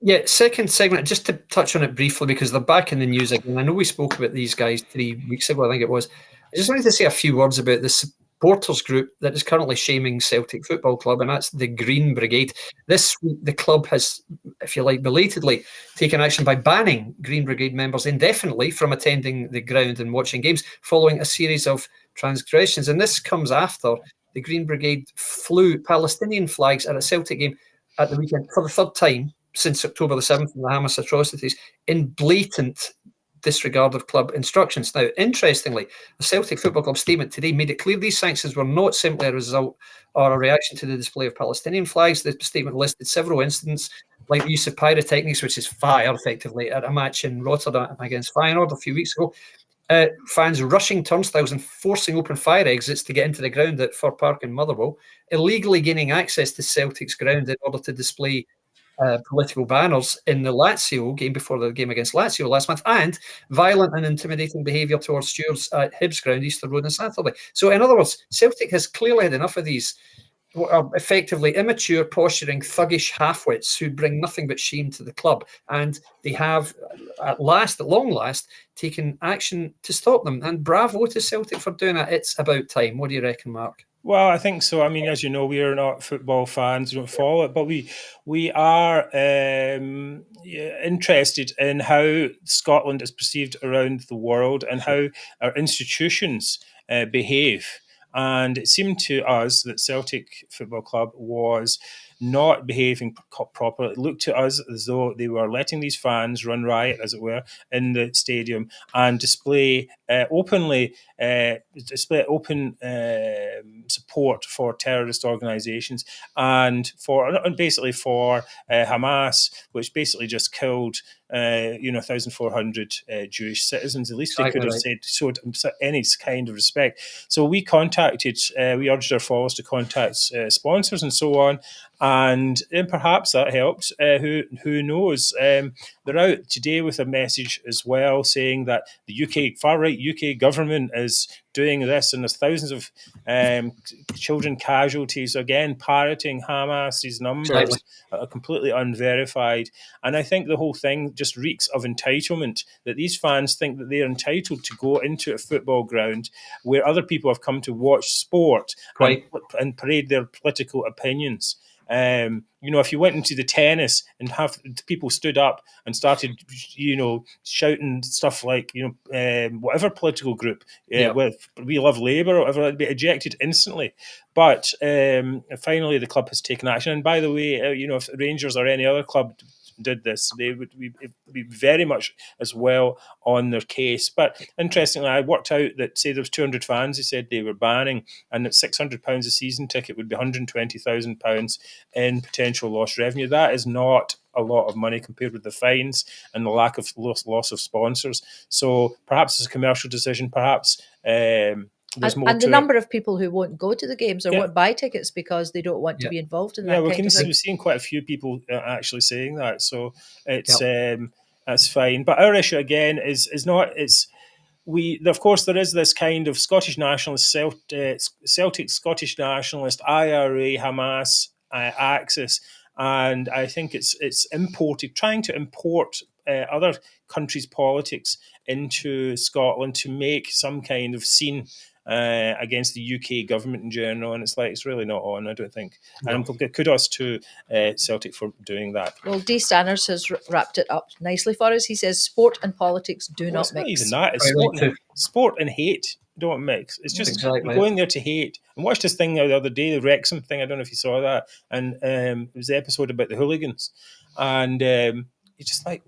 Yeah, second segment, just to touch on it briefly, because they're back in the news again. I know we spoke about these guys 3 weeks ago, I think it was. I just wanted to say a few words about the supporters group that is currently shaming Celtic Football Club, and that's the Green Brigade. This week, the club has, if you like, belatedly taken action by banning Green Brigade members indefinitely from attending the ground and watching games, following a series of transgressions. And this comes after the Green Brigade flew Palestinian flags at a Celtic game at the weekend for the third time since October the 7th and the Hamas atrocities, in blatant disregard of club instructions. Now, interestingly, the Celtic Football Club statement today made it clear these sanctions were not simply a result or a reaction to the display of Palestinian flags. The statement listed several incidents, like the use of pyrotechnics, which is fire, effectively, at a match in Rotterdam against Feyenoord a few weeks ago. Fans rushing turnstiles and forcing open fire exits to get into the ground at Fir Park in Motherwell, illegally gaining access to Celtic's ground in order to display political banners in the Lazio game before the game against Lazio last month, and violent and intimidating behaviour towards stewards at Hibs ground, Easter Road on Saturday. So in other words, Celtic has clearly had enough of these what are effectively immature, posturing, thuggish halfwits who bring nothing but shame to the club, and they have at long last taken action to stop them, and bravo to Celtic for doing it. It's about time. What do you reckon, Mark? Well, I think so. I mean, as you know, we are not football fans; we don't follow it, but we are interested in how Scotland is perceived around the world and how our institutions behave. And it seemed to us that Celtic Football Club was not behaving properly. It looked to us as though they were letting these fans run riot, as it were, in the stadium and display openly open support for terrorist organisations and basically for Hamas, which basically just killed 1,400 Jewish citizens. At least they could have showed any kind of respect. So we urged our followers to contact sponsors and so on, and perhaps that helped. Who knows? They're out today with a message as well saying that the far right UK government is doing this, and there's thousands of children casualties. Again, parroting Hamas's numbers are completely unverified. And I think the whole thing just reeks of entitlement, that these fans think that they're entitled to go into a football ground where other people have come to watch sport and parade their political opinions. If you went into the tennis and have people stood up and started, shouting stuff like, whatever political group, with We Love Labour or whatever, it'd be ejected instantly. But finally, the club has taken action. And by the way, if Rangers or any other club did this, they would be very much as well on their case. But interestingly, I worked out that, say, there was 200 fans, they said they were banning, and that £600 a season ticket would be £120,000 in potential lost revenue. That is not a lot of money compared with the fines and the lack of loss of sponsors. So perhaps it's a commercial decision, perhaps there's more and the number of people who won't go to the games or won't buy tickets because they don't want to be involved in that kind of thing. We're seeing quite a few people actually saying that, so it's that's fine. But our issue again is not. Of course, there is this kind of Scottish nationalist, Celtic Scottish nationalist, IRA, Hamas axis, and I think it's trying to import other countries' politics into Scotland to make some kind of scene against the UK government in general, and it's really not on, I don't think. No. And kudos to Celtic for doing that. Well, D. Stanners has wrapped it up nicely for us. He says, sport and politics do not mix. Not even that. It's sport and hate don't mix. It's just you go in there to hate. And watched this thing the other day, the Wrexham thing, I don't know if you saw that, and it was the episode about the hooligans, and it's just like,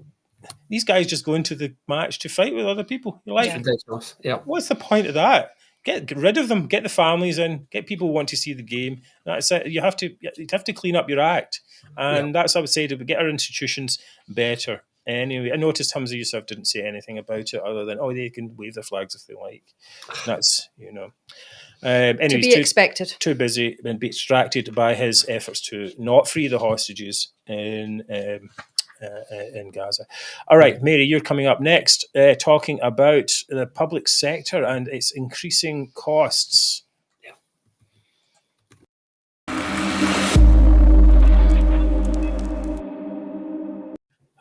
these guys just go into the match to fight with other people. You're like, what's the point of that? Get rid of them. Get the families in. Get people who want to see the game. That's it. You have to clean up your act, and that's what I would say, to get our institutions better. Anyway, I noticed Humza Yousaf didn't say anything about it other than they can wave their flags if they like. That's anyways, to be expected. Too busy and be distracted by his efforts to not free the hostages in Gaza. All right, Mary, you're coming up next, talking about the public sector and its increasing costs.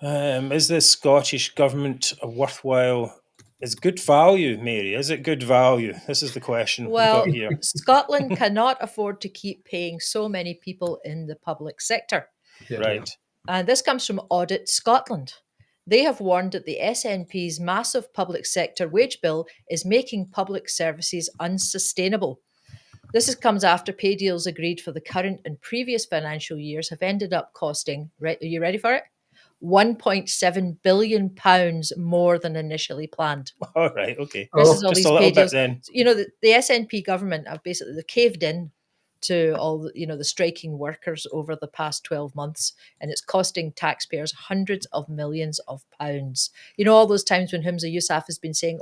Is the Scottish government a worthwhile? Is good value, Mary? Is it good value? This is the question we got here. Scotland cannot afford to keep paying so many people in the public sector. Right. And this comes from Audit Scotland. They have warned that the SNP's massive public sector wage bill is making public services unsustainable. This comes after pay deals agreed for the current and previous financial years have ended up costing, are you ready for it? £1.7 billion more than initially planned. All right, okay. This is all just these a little pay bit deals. then. The SNP government have basically caved in to all the striking workers over the past 12 months, and it's costing taxpayers hundreds of millions of pounds. All those times when Humza Yousaf has been saying,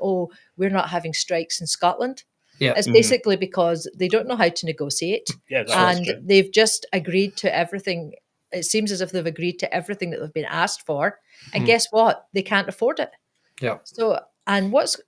we're not having strikes in Scotland. Yeah. It's basically because they don't know how to negotiate. Yeah, and they've just agreed to everything. It seems as if they've agreed to everything that they've been asked for. And guess what? They can't afford it. Yeah. So, and what's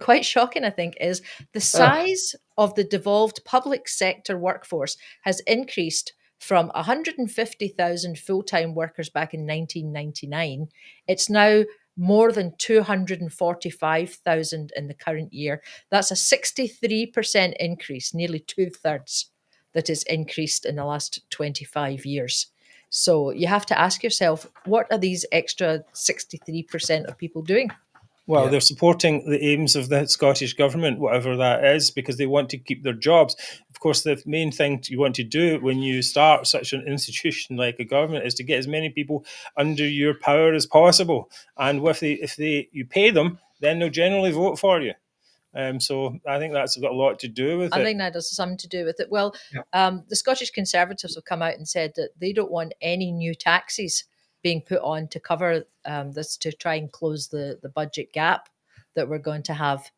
quite shocking, I think, is the size of the devolved public sector workforce has increased from 150,000 full-time workers back in 1999. It's now more than 245,000 in the current year. That's a 63% increase, nearly 2/3 that is increased in the last 25 years. So you have to ask yourself, what are these extra 63% of people doing? Well, they're supporting the aims of the Scottish government, whatever that is, because they want to keep their jobs. Of course, the main thing you want to do when you start such an institution like a government is to get as many people under your power as possible. And if you pay them, then they'll generally vote for you. So I think that's got a lot to do with it. I think that has something to do with it. Well, the Scottish Conservatives have come out and said that they don't want any new taxes being put on to cover this, to try and close the budget gap that we're going to have.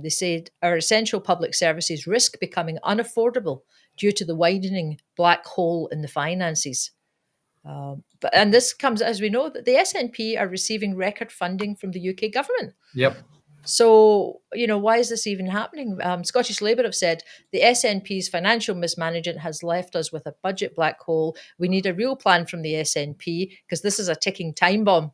They said our essential public services risk becoming unaffordable due to the widening black hole in the finances. And this comes, as we know, that the SNP are receiving record funding from the UK government. Yep. So, why is this even happening? Scottish Labour have said the SNP's financial mismanagement has left us with a budget black hole. We need a real plan from the SNP because this is a ticking time bomb.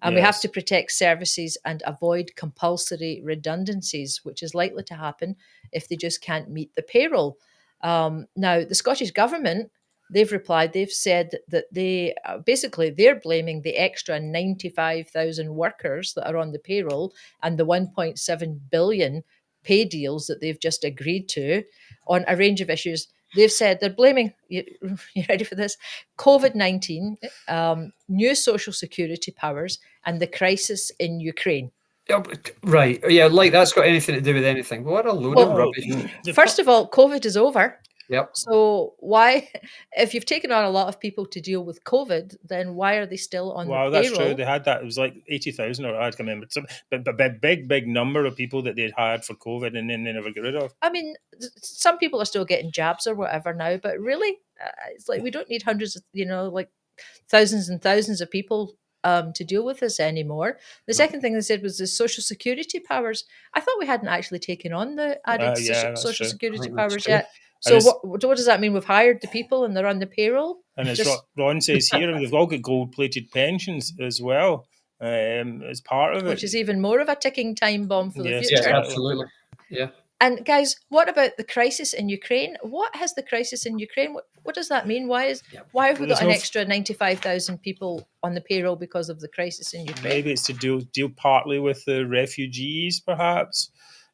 And we have to protect services and avoid compulsory redundancies, which is likely to happen if they just can't meet the payroll. Now, the Scottish Government, they've replied, they've said that they're blaming the extra 95,000 workers that are on the payroll and the 1.7 billion pay deals that they've just agreed to on a range of issues. They've said they're blaming, you ready for this? COVID-19, new social security powers, and the crisis in Ukraine. Right. Yeah, like that's got anything to do with anything. What a load of rubbish. First of all, COVID is over. Yep. So why, if you've taken on a lot of people to deal with COVID, then why are they still on the payroll? Well, that's true. They had that. It was like 80,000, or I can't remember. But a big number of people that they'd had for COVID and then they never get rid of. I mean, some people are still getting jabs or whatever now, but really, it's like we don't need hundreds of, like thousands and thousands of people to deal with this anymore. The second thing they said was the social security powers. I thought we hadn't actually taken on the added social security powers yet. So what does that mean? We've hired the people and they're on the payroll? And as Ron says here, they've all got gold-plated pensions as well as part of it. Which is even more of a ticking time bomb for the future. Yeah, absolutely. Yeah. And guys, what about the crisis in Ukraine? What has the crisis in Ukraine? What does that mean? Why have we got an extra 95,000 people on the payroll because of the crisis in Ukraine? Maybe it's to deal partly with the refugees, perhaps.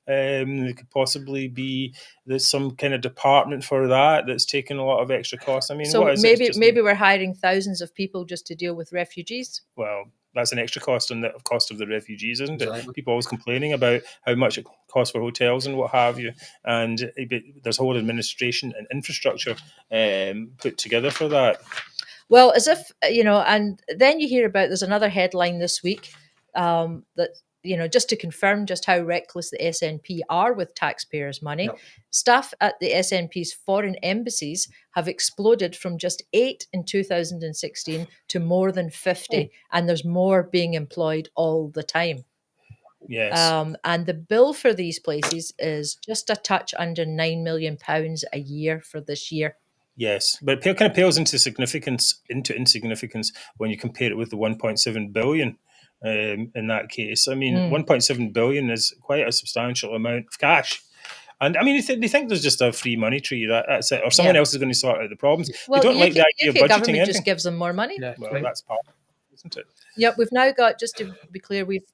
There could possibly be there's some kind of department for that's taking a lot of extra costs. I mean, so maybe we're hiring thousands of people just to deal with refugees. Well, that's an extra cost on the cost of the refugees, isn't it? People always complaining about how much it costs for hotels and what have you, and there's whole administration and infrastructure put together for that. Well, as if and then you hear about there's another headline this week that. Just to confirm just how reckless the SNP are with taxpayers' money, staff at the SNP's foreign embassies have exploded from just 8 in 2016 to more than 50, and there's more being employed all the time. Yes. And the bill for these places is just a touch under £9 million a year for this year. Yes, but it kind of pales into insignificance when you compare it with the 1.7 billion. In that case, I mean, 1.7 billion is quite a substantial amount of cash. And I mean, they think there's just a free money tree, that's it, or someone else is going to sort out the problems. Well, they don't like the idea of budgeting government anything. Just gives them more money. Yeah, well, that's part of it, isn't it? Yep, we've now got, just to be clear, we've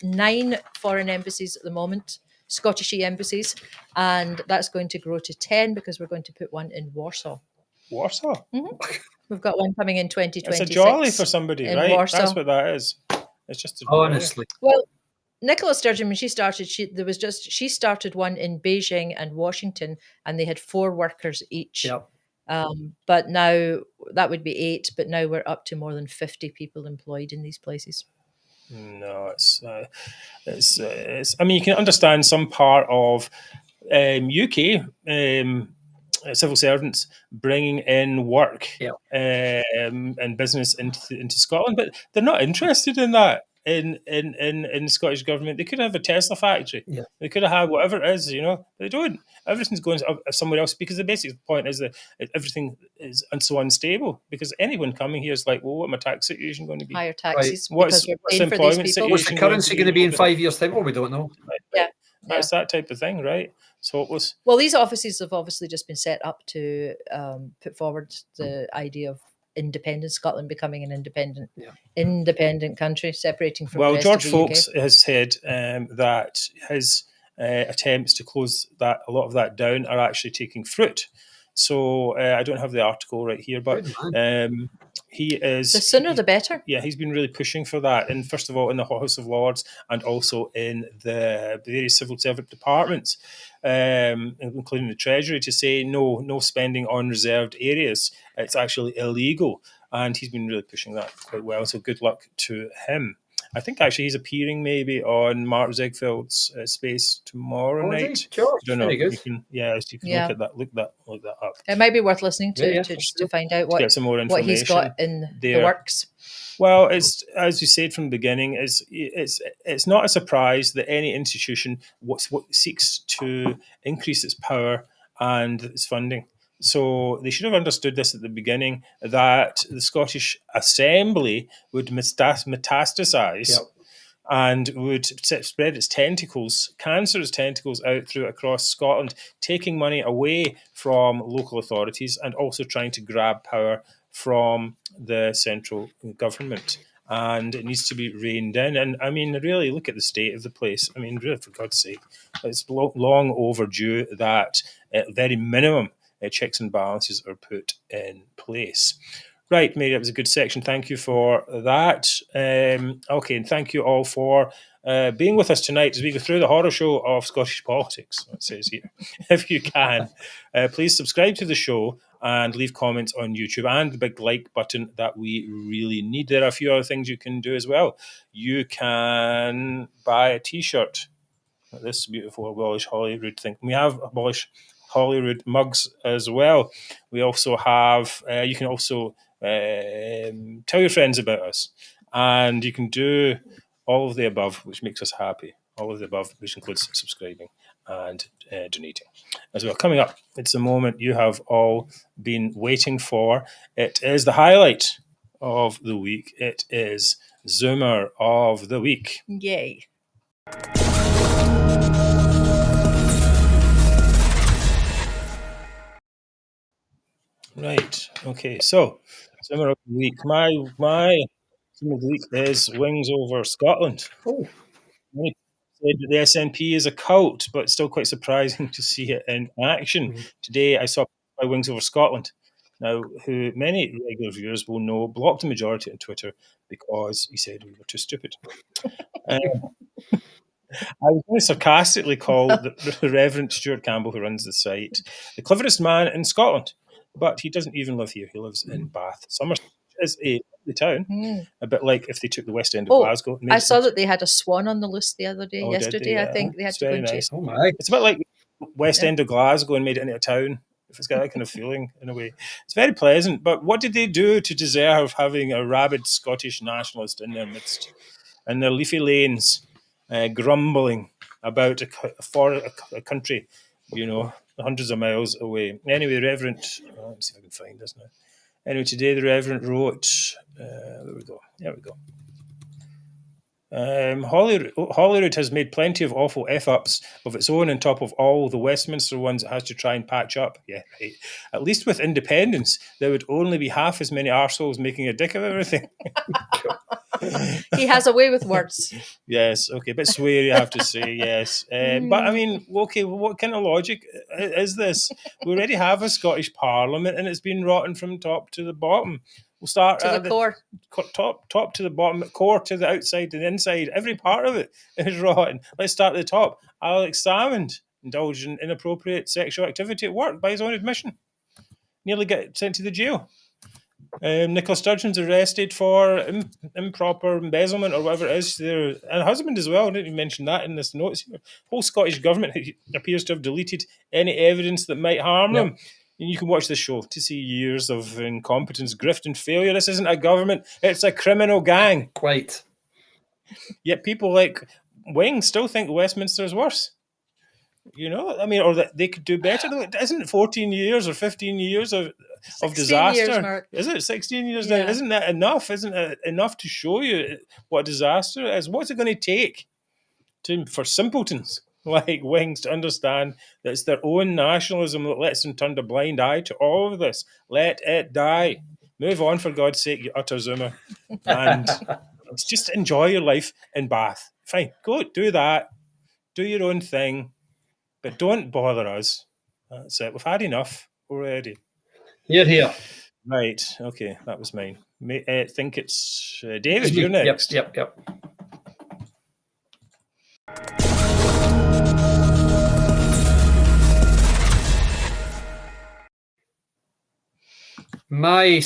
9 foreign embassies at the moment, Scottish embassies, and that's going to grow to 10 because we're going to put one in Warsaw. Warsaw? Mm-hmm. We've got one coming in 2026. It's a jolly for somebody, right? Warsaw. That's what that is. It's just honestly. Well, Nicola Sturgeon, when she started, she started one in Beijing and Washington, and they had 4 workers each. Yep. But now that would be 8, but now we're up to more than 50 people employed in these places. No, it's. I mean, you can understand some part of UK civil servants bringing in work and business into Scotland, but they're not interested in that. in the Scottish government. They could have a Tesla factory. Yeah. They could have had whatever it is, but they don't. Everything's going somewhere else because the basic point is that everything is so unstable. Because anyone coming here is like, well, what my tax situation going to be? Higher taxes What's because we're the paying for these employment people. What's the situation currency going to be in 5 years' time? Well, we don't know. Yeah. That's that type of thing, right? So it was. Well, these offices have obviously just been set up to put forward the idea of independent Scotland becoming an independent country, separating from the rest George of the UK. Folks has said that his attempts to close a lot of that down are actually taking fruit. So I don't have the article right here, but he is... The sooner the better. Yeah, he's been really pushing for that. And first of all, in the House of Lords and also in the various civil servant departments, including the Treasury, to say no spending on reserved areas. It's actually illegal. And he's been really pushing that quite well. So good luck to him. I think actually he's appearing maybe on Mark Zegfeld's Space tomorrow night. Sure. I don't know. Very good. You can look that up. It might be worth listening to to find out what he's got in the works. Well, it's, as you said from the beginning, it's not a surprise that any institution what seeks to increase its power and its funding. So they should have understood this at the beginning, that the Scottish Assembly would metastasise and would spread its tentacles, cancerous tentacles out across Scotland, taking money away from local authorities and also trying to grab power from the central government. And it needs to be reined in. And I mean, really, look at the state of the place. I mean, really, for God's sake, it's long overdue that at very minimum checks and balances are put in place. Right, Mary, that was a good section. Thank you for that. Okay, and thank you all for being with us tonight as we go through the horror show of Scottish politics, it says here. If you can, please subscribe to the show and leave comments on YouTube and the big like button that we really need. There are a few other things you can do as well. You can buy a T-shirt. This beautiful Abolish Holyrood thing. We have Abolish Holyrood mugs as well. We also have, you can also tell your friends about us, and you can do all of the above, which makes us happy. All of the above, which includes subscribing and donating as well. Coming up, it's the moment you have all been waiting for. It is the highlight of the week. It is Zoomer of the Week. Yay. Right. Okay. So, Zoomer of the Week. My Zoomer of the Week is Wings Over Scotland. Oh. Many said that the SNP is a cult, but it's still quite surprising to see it in action. Mm-hmm. Today, I saw by Wings Over Scotland. Now, who many regular viewers will know, blocked the majority on Twitter because he said we were too stupid. I was going to sarcastically call the Reverend Stuart Campbell, who runs the site, the cleverest man in Scotland. But he doesn't even live here. He lives in Bath. Somerset is a town, a bit like if they took the West End of Glasgow. I saw that they had a swan on the list the other day. Yesterday, they? I think they had it's to go and nice. chase. Oh my! It's a bit like West End of Glasgow and made it into a town. If it's got that kind of feeling in a way, it's very pleasant. But what did they do to deserve having a rabid Scottish nationalist in their midst, in their leafy lanes, grumbling about a country, hundreds of miles away? Anyway, Reverend, let's see if I can find this now. Anyway, today the Reverend wrote, there we go. Holyrood has made plenty of awful F-ups of its own on top of all the Westminster ones it has to try and patch up. Yeah, right. At least with independence, there would only be half as many arseholes making a dick of everything. He has a way with words. Yes, okay, a bit sweary, I have to say, yes. But I mean, okay, what kind of logic is this? We already have a Scottish Parliament and it's been rotten from top to the bottom. We'll start to the core. Top to the bottom, core to the outside and the inside. Every part of it is rotten. Let's start at the top. Alex Salmond indulged in inappropriate sexual activity at work by his own admission. Nearly got sent to the jail. Nicola Sturgeon's arrested for improper embezzlement or whatever it is. And a husband as well. I didn't even mention that in this notes here. The whole Scottish government appears to have deleted any evidence that might harm them. And you can watch the show to see years of incompetence, grift and failure. This isn't a government. It's a criminal gang. Quite. Yet people like Wing still think Westminster is worse. I mean, or that they could do better. Isn't it 14 years or 15 years of disaster? Years, Mark. Is it 16 years? Yeah. Isn't that enough? Isn't it enough to show you what disaster it is? What's it going to take for simpletons like Wings to understand that it's their own nationalism that lets them turn a blind eye to all of this? Let it die. Move on, for God's sake, you utter zoomer. And just enjoy your life in Bath. Fine, go do that. Do your own thing. But don't bother us. That's it. We've had enough already. Here. Right. Okay. That was mine. I think it's David. You're next. Yep. My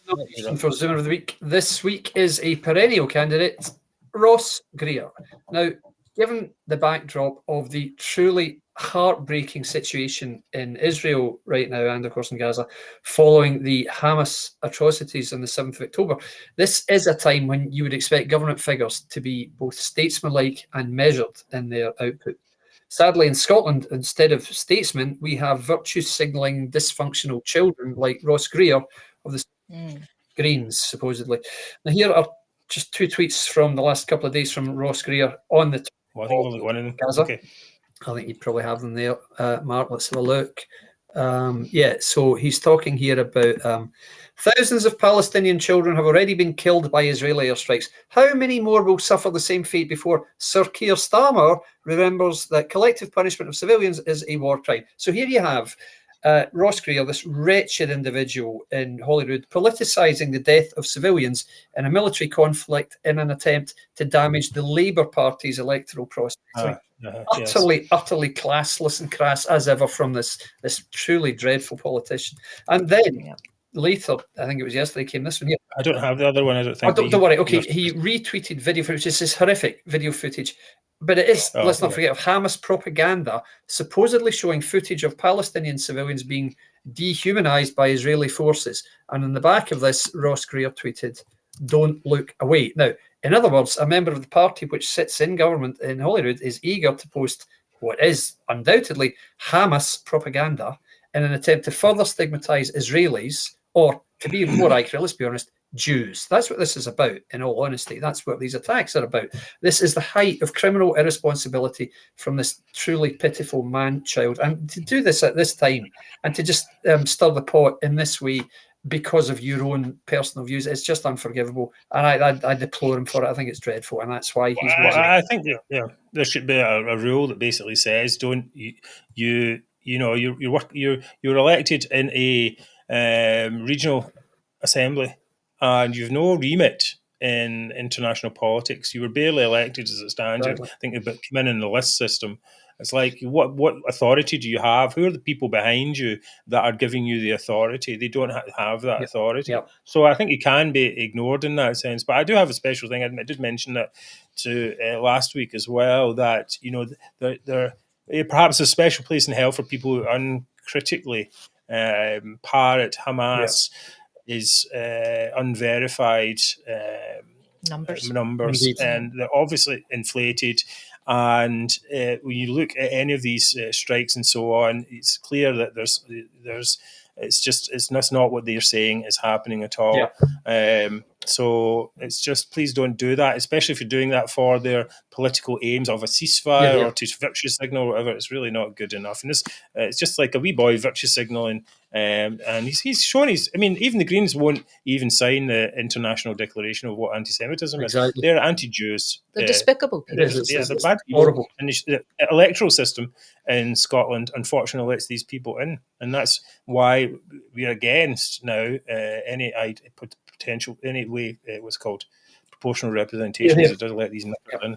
nomination for Zoomer of the Week this week is a perennial candidate, Ross Greer. Now, given the backdrop of the truly heartbreaking situation in Israel right now, and of course in Gaza, following the Hamas atrocities on the 7th of October, this is a time when you would expect government figures to be both statesmanlike and measured in their output. Sadly, in Scotland, instead of statesmen, we have virtue-signalling dysfunctional children like Ross Greer of the Greens, supposedly. Now, here are just two tweets from the last couple of days from Ross Greer on the I think we'll look one of them. Gaza. Okay. I think you probably have them there, Mark. Let's have a look. So he's talking here about thousands of Palestinian children have already been killed by Israeli airstrikes. How many more will suffer the same fate before Sir Keir Starmer remembers that collective punishment of civilians is a war crime? So here you have Ross Greer, this wretched individual in Holyrood, politicising the death of civilians in a military conflict in an attempt to damage the Labour Party's electoral process. Utterly classless and crass as ever from this truly dreadful politician. And then later, I think it was yesterday, came this one. Yeah. I don't have the other one. I don't think. Don't worry. Okay, he retweeted video footage. This is horrific video footage. But it is, let's not forget, of Hamas propaganda supposedly showing footage of Palestinian civilians being dehumanized by Israeli forces. And in the back of this, Ross Greer tweeted, "Don't look away." Now, in other words, a member of the party which sits in government in Holyrood is eager to post what is undoubtedly Hamas propaganda in an attempt to further stigmatize Israelis, or to be more accurate, let's be honest, Jews. That's what this is about, in all honesty. That's what these attacks are about. This is the height of criminal irresponsibility from this truly pitiful man-child. And to do this at this time and to just stir the pot in this way because of your own personal views, it's just unforgivable. And I deplore him for it. I think it's dreadful. And that's why he's... I think there should be a rule that basically says you're elected in a regional assembly and you've no remit in international politics. You were barely elected as it stands. Exactly. You're thinking about coming in the list system. It's like, what authority do you have? Who are the people behind you that are giving you the authority? They don't have that authority. Yep. So I think you can be ignored in that sense. But I do have a special thing. I did mention that to last week as well, that, there perhaps a special place in hell for people who uncritically parrot Hamas is unverified numbers, Indeed. And they're obviously inflated. And when you look at any of these strikes and so on, it's clear that it's not what they're saying is happening at all. Yeah. So it's just, please don't do that, especially if you're doing that for their political aims of a ceasefire or to virtue signal or whatever. It's really not good enough. And this, it's just like a wee boy virtue signaling. And he's shown even the Greens won't even sign the International Declaration of what anti-Semitism is. They're anti-Jews. They're despicable people. They're bad people. Horrible. And the electoral system in Scotland, unfortunately, lets these people in. And that's why we're against now any way what's called proportional representation. It doesn't let these numbers in.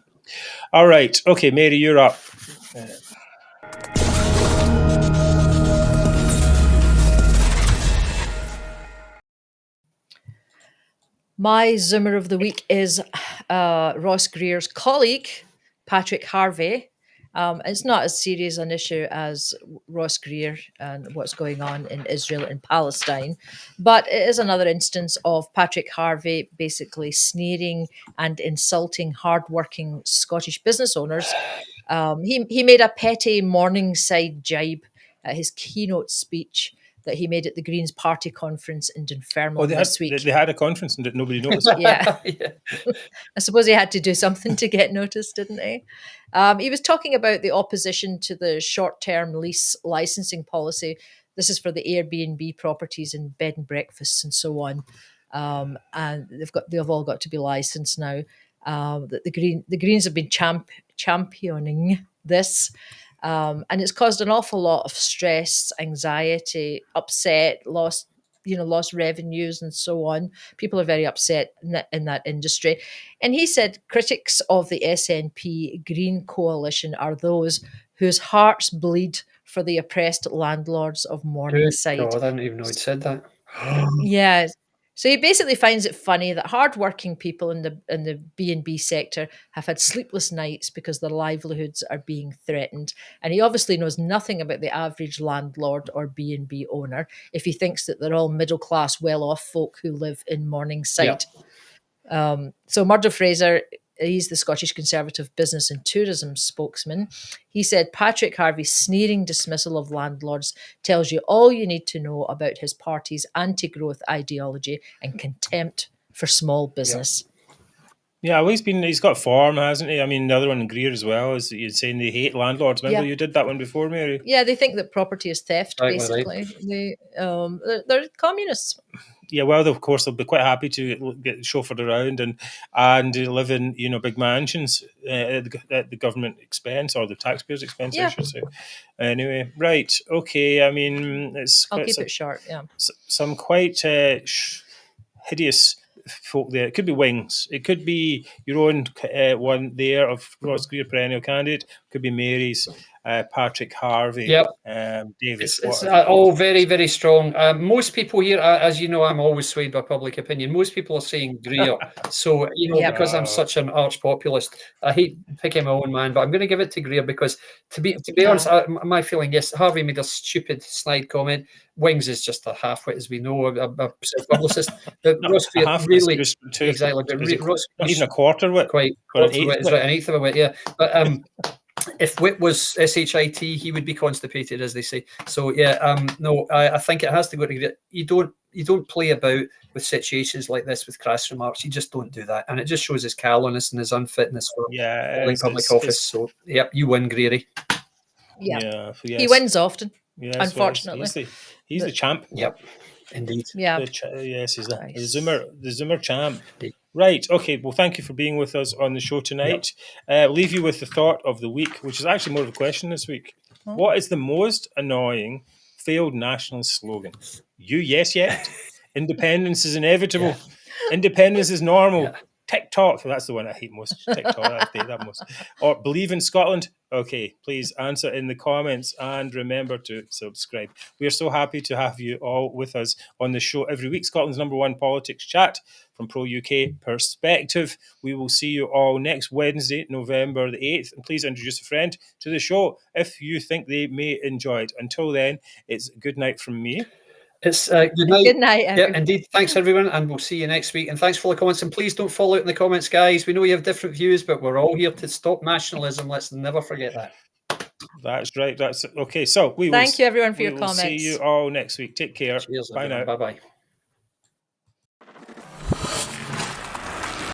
All right. Okay, Mary, you're up. My Zoomer of the week is Ross Greer's colleague, Patrick Harvie. It's not as serious an issue as Ross Greer and what's going on in Israel and Palestine, but it is another instance of Patrick Harvie basically sneering and insulting hardworking Scottish business owners. He made a petty Morningside jibe at his keynote speech that he made at the Greens party conference in Dunfermline this week. They had a conference and nobody noticed. Yeah. I suppose he had to do something to get noticed, didn't he? He was talking about the opposition to the short-term lease licensing policy. This is for the Airbnb properties and bed and breakfasts and so on. And they've all got to be licensed now. The Greens have been championing this. And it's caused an awful lot of stress, anxiety, upset, lost revenues and so on. People are very upset in that industry. And he said critics of the SNP Green coalition are those whose hearts bleed for the oppressed landlords of Morningside. God, I didn't even know he'd said that. Yeah. So he basically finds it funny that hardworking people in the B&B sector have had sleepless nights because their livelihoods are being threatened. And he obviously knows nothing about the average landlord or B&B owner if he thinks that they're all middle-class, well-off folk who live in Morningside. Yeah. So Murdo Fraser, he's the Scottish Conservative Business and Tourism spokesman. He said Patrick Harvie's sneering dismissal of landlords tells you all you need to know about his party's anti-growth ideology and contempt for small business. Yeah, well, he's got form, hasn't he? I mean, the other one in Greer as well is you're saying they hate landlords. Remember you did that one before, Mary? Yeah, they think that property is theft, basically. They're communists. Yeah, well, of course, they'll be quite happy to get chauffeured around and live in big mansions at the government expense or the taxpayers' expense, I should say. Anyway, right, okay. I mean, I'll keep it short. Yeah, some quite hideous folk there. It could be Wings. It could be your own one there of Ross Greer, perennial candidate. It could be Mary's. Patrick Harvie, David. It's all very, very strong. Most people here, as you know, I'm always swayed by public opinion. Most people are saying Greer. So, because I'm such an arch populist, I hate picking my own man, but I'm going to give it to Greer because, to be honest, my feeling, yes, Harvie made a stupid snide comment. Wings is just a half-wit, as we know, a publicist. Ross Greer really, exactly. Ross, not even a quarter-wit. Quite quarter-wit is right, an eighth of a wit, yeah. But if wit was shit, he would be constipated, as they say. So no, I think it has to go to Greer. You don't play about with situations like this with crass remarks. You just don't do that, and it just shows his callousness and his unfitness for public office. So you win, Greery. Yeah, he wins often. Yes, unfortunately, he's the champ. Yep, indeed. Yeah, yes, he's the Zoomer champ. Indeed. Right. Okay. Well, thank you for being with us on the show tonight. Leave you with the thought of the week, which is actually more of a question this week. Oh. What is the most annoying failed nationalist slogan? You yes yet? Independence is inevitable. Yeah. Independence is normal. Yeah. TikTok. That's the one I hate most. TikTok. I hate that most. Or believe in Scotland. Okay, please answer in the comments and remember to subscribe. We are so happy to have you all with us on the show every week. Scotland's #1 politics chat from pro-UK perspective. We will see you all next Wednesday, November the 8th. And please introduce a friend to the show if you think they may enjoy it. Until then, it's good night from me. It's good night. Good night, everyone. Yeah, indeed. Thanks, everyone, and we'll see you next week. And thanks for the comments. And please don't fall out in the comments, guys. We know you have different views, but we're all here to stop nationalism. Let's never forget that. That's right. That's okay. So thank you, everyone, for your comments. See you all next week. Take care. Cheers, bye everyone. now. Bye bye.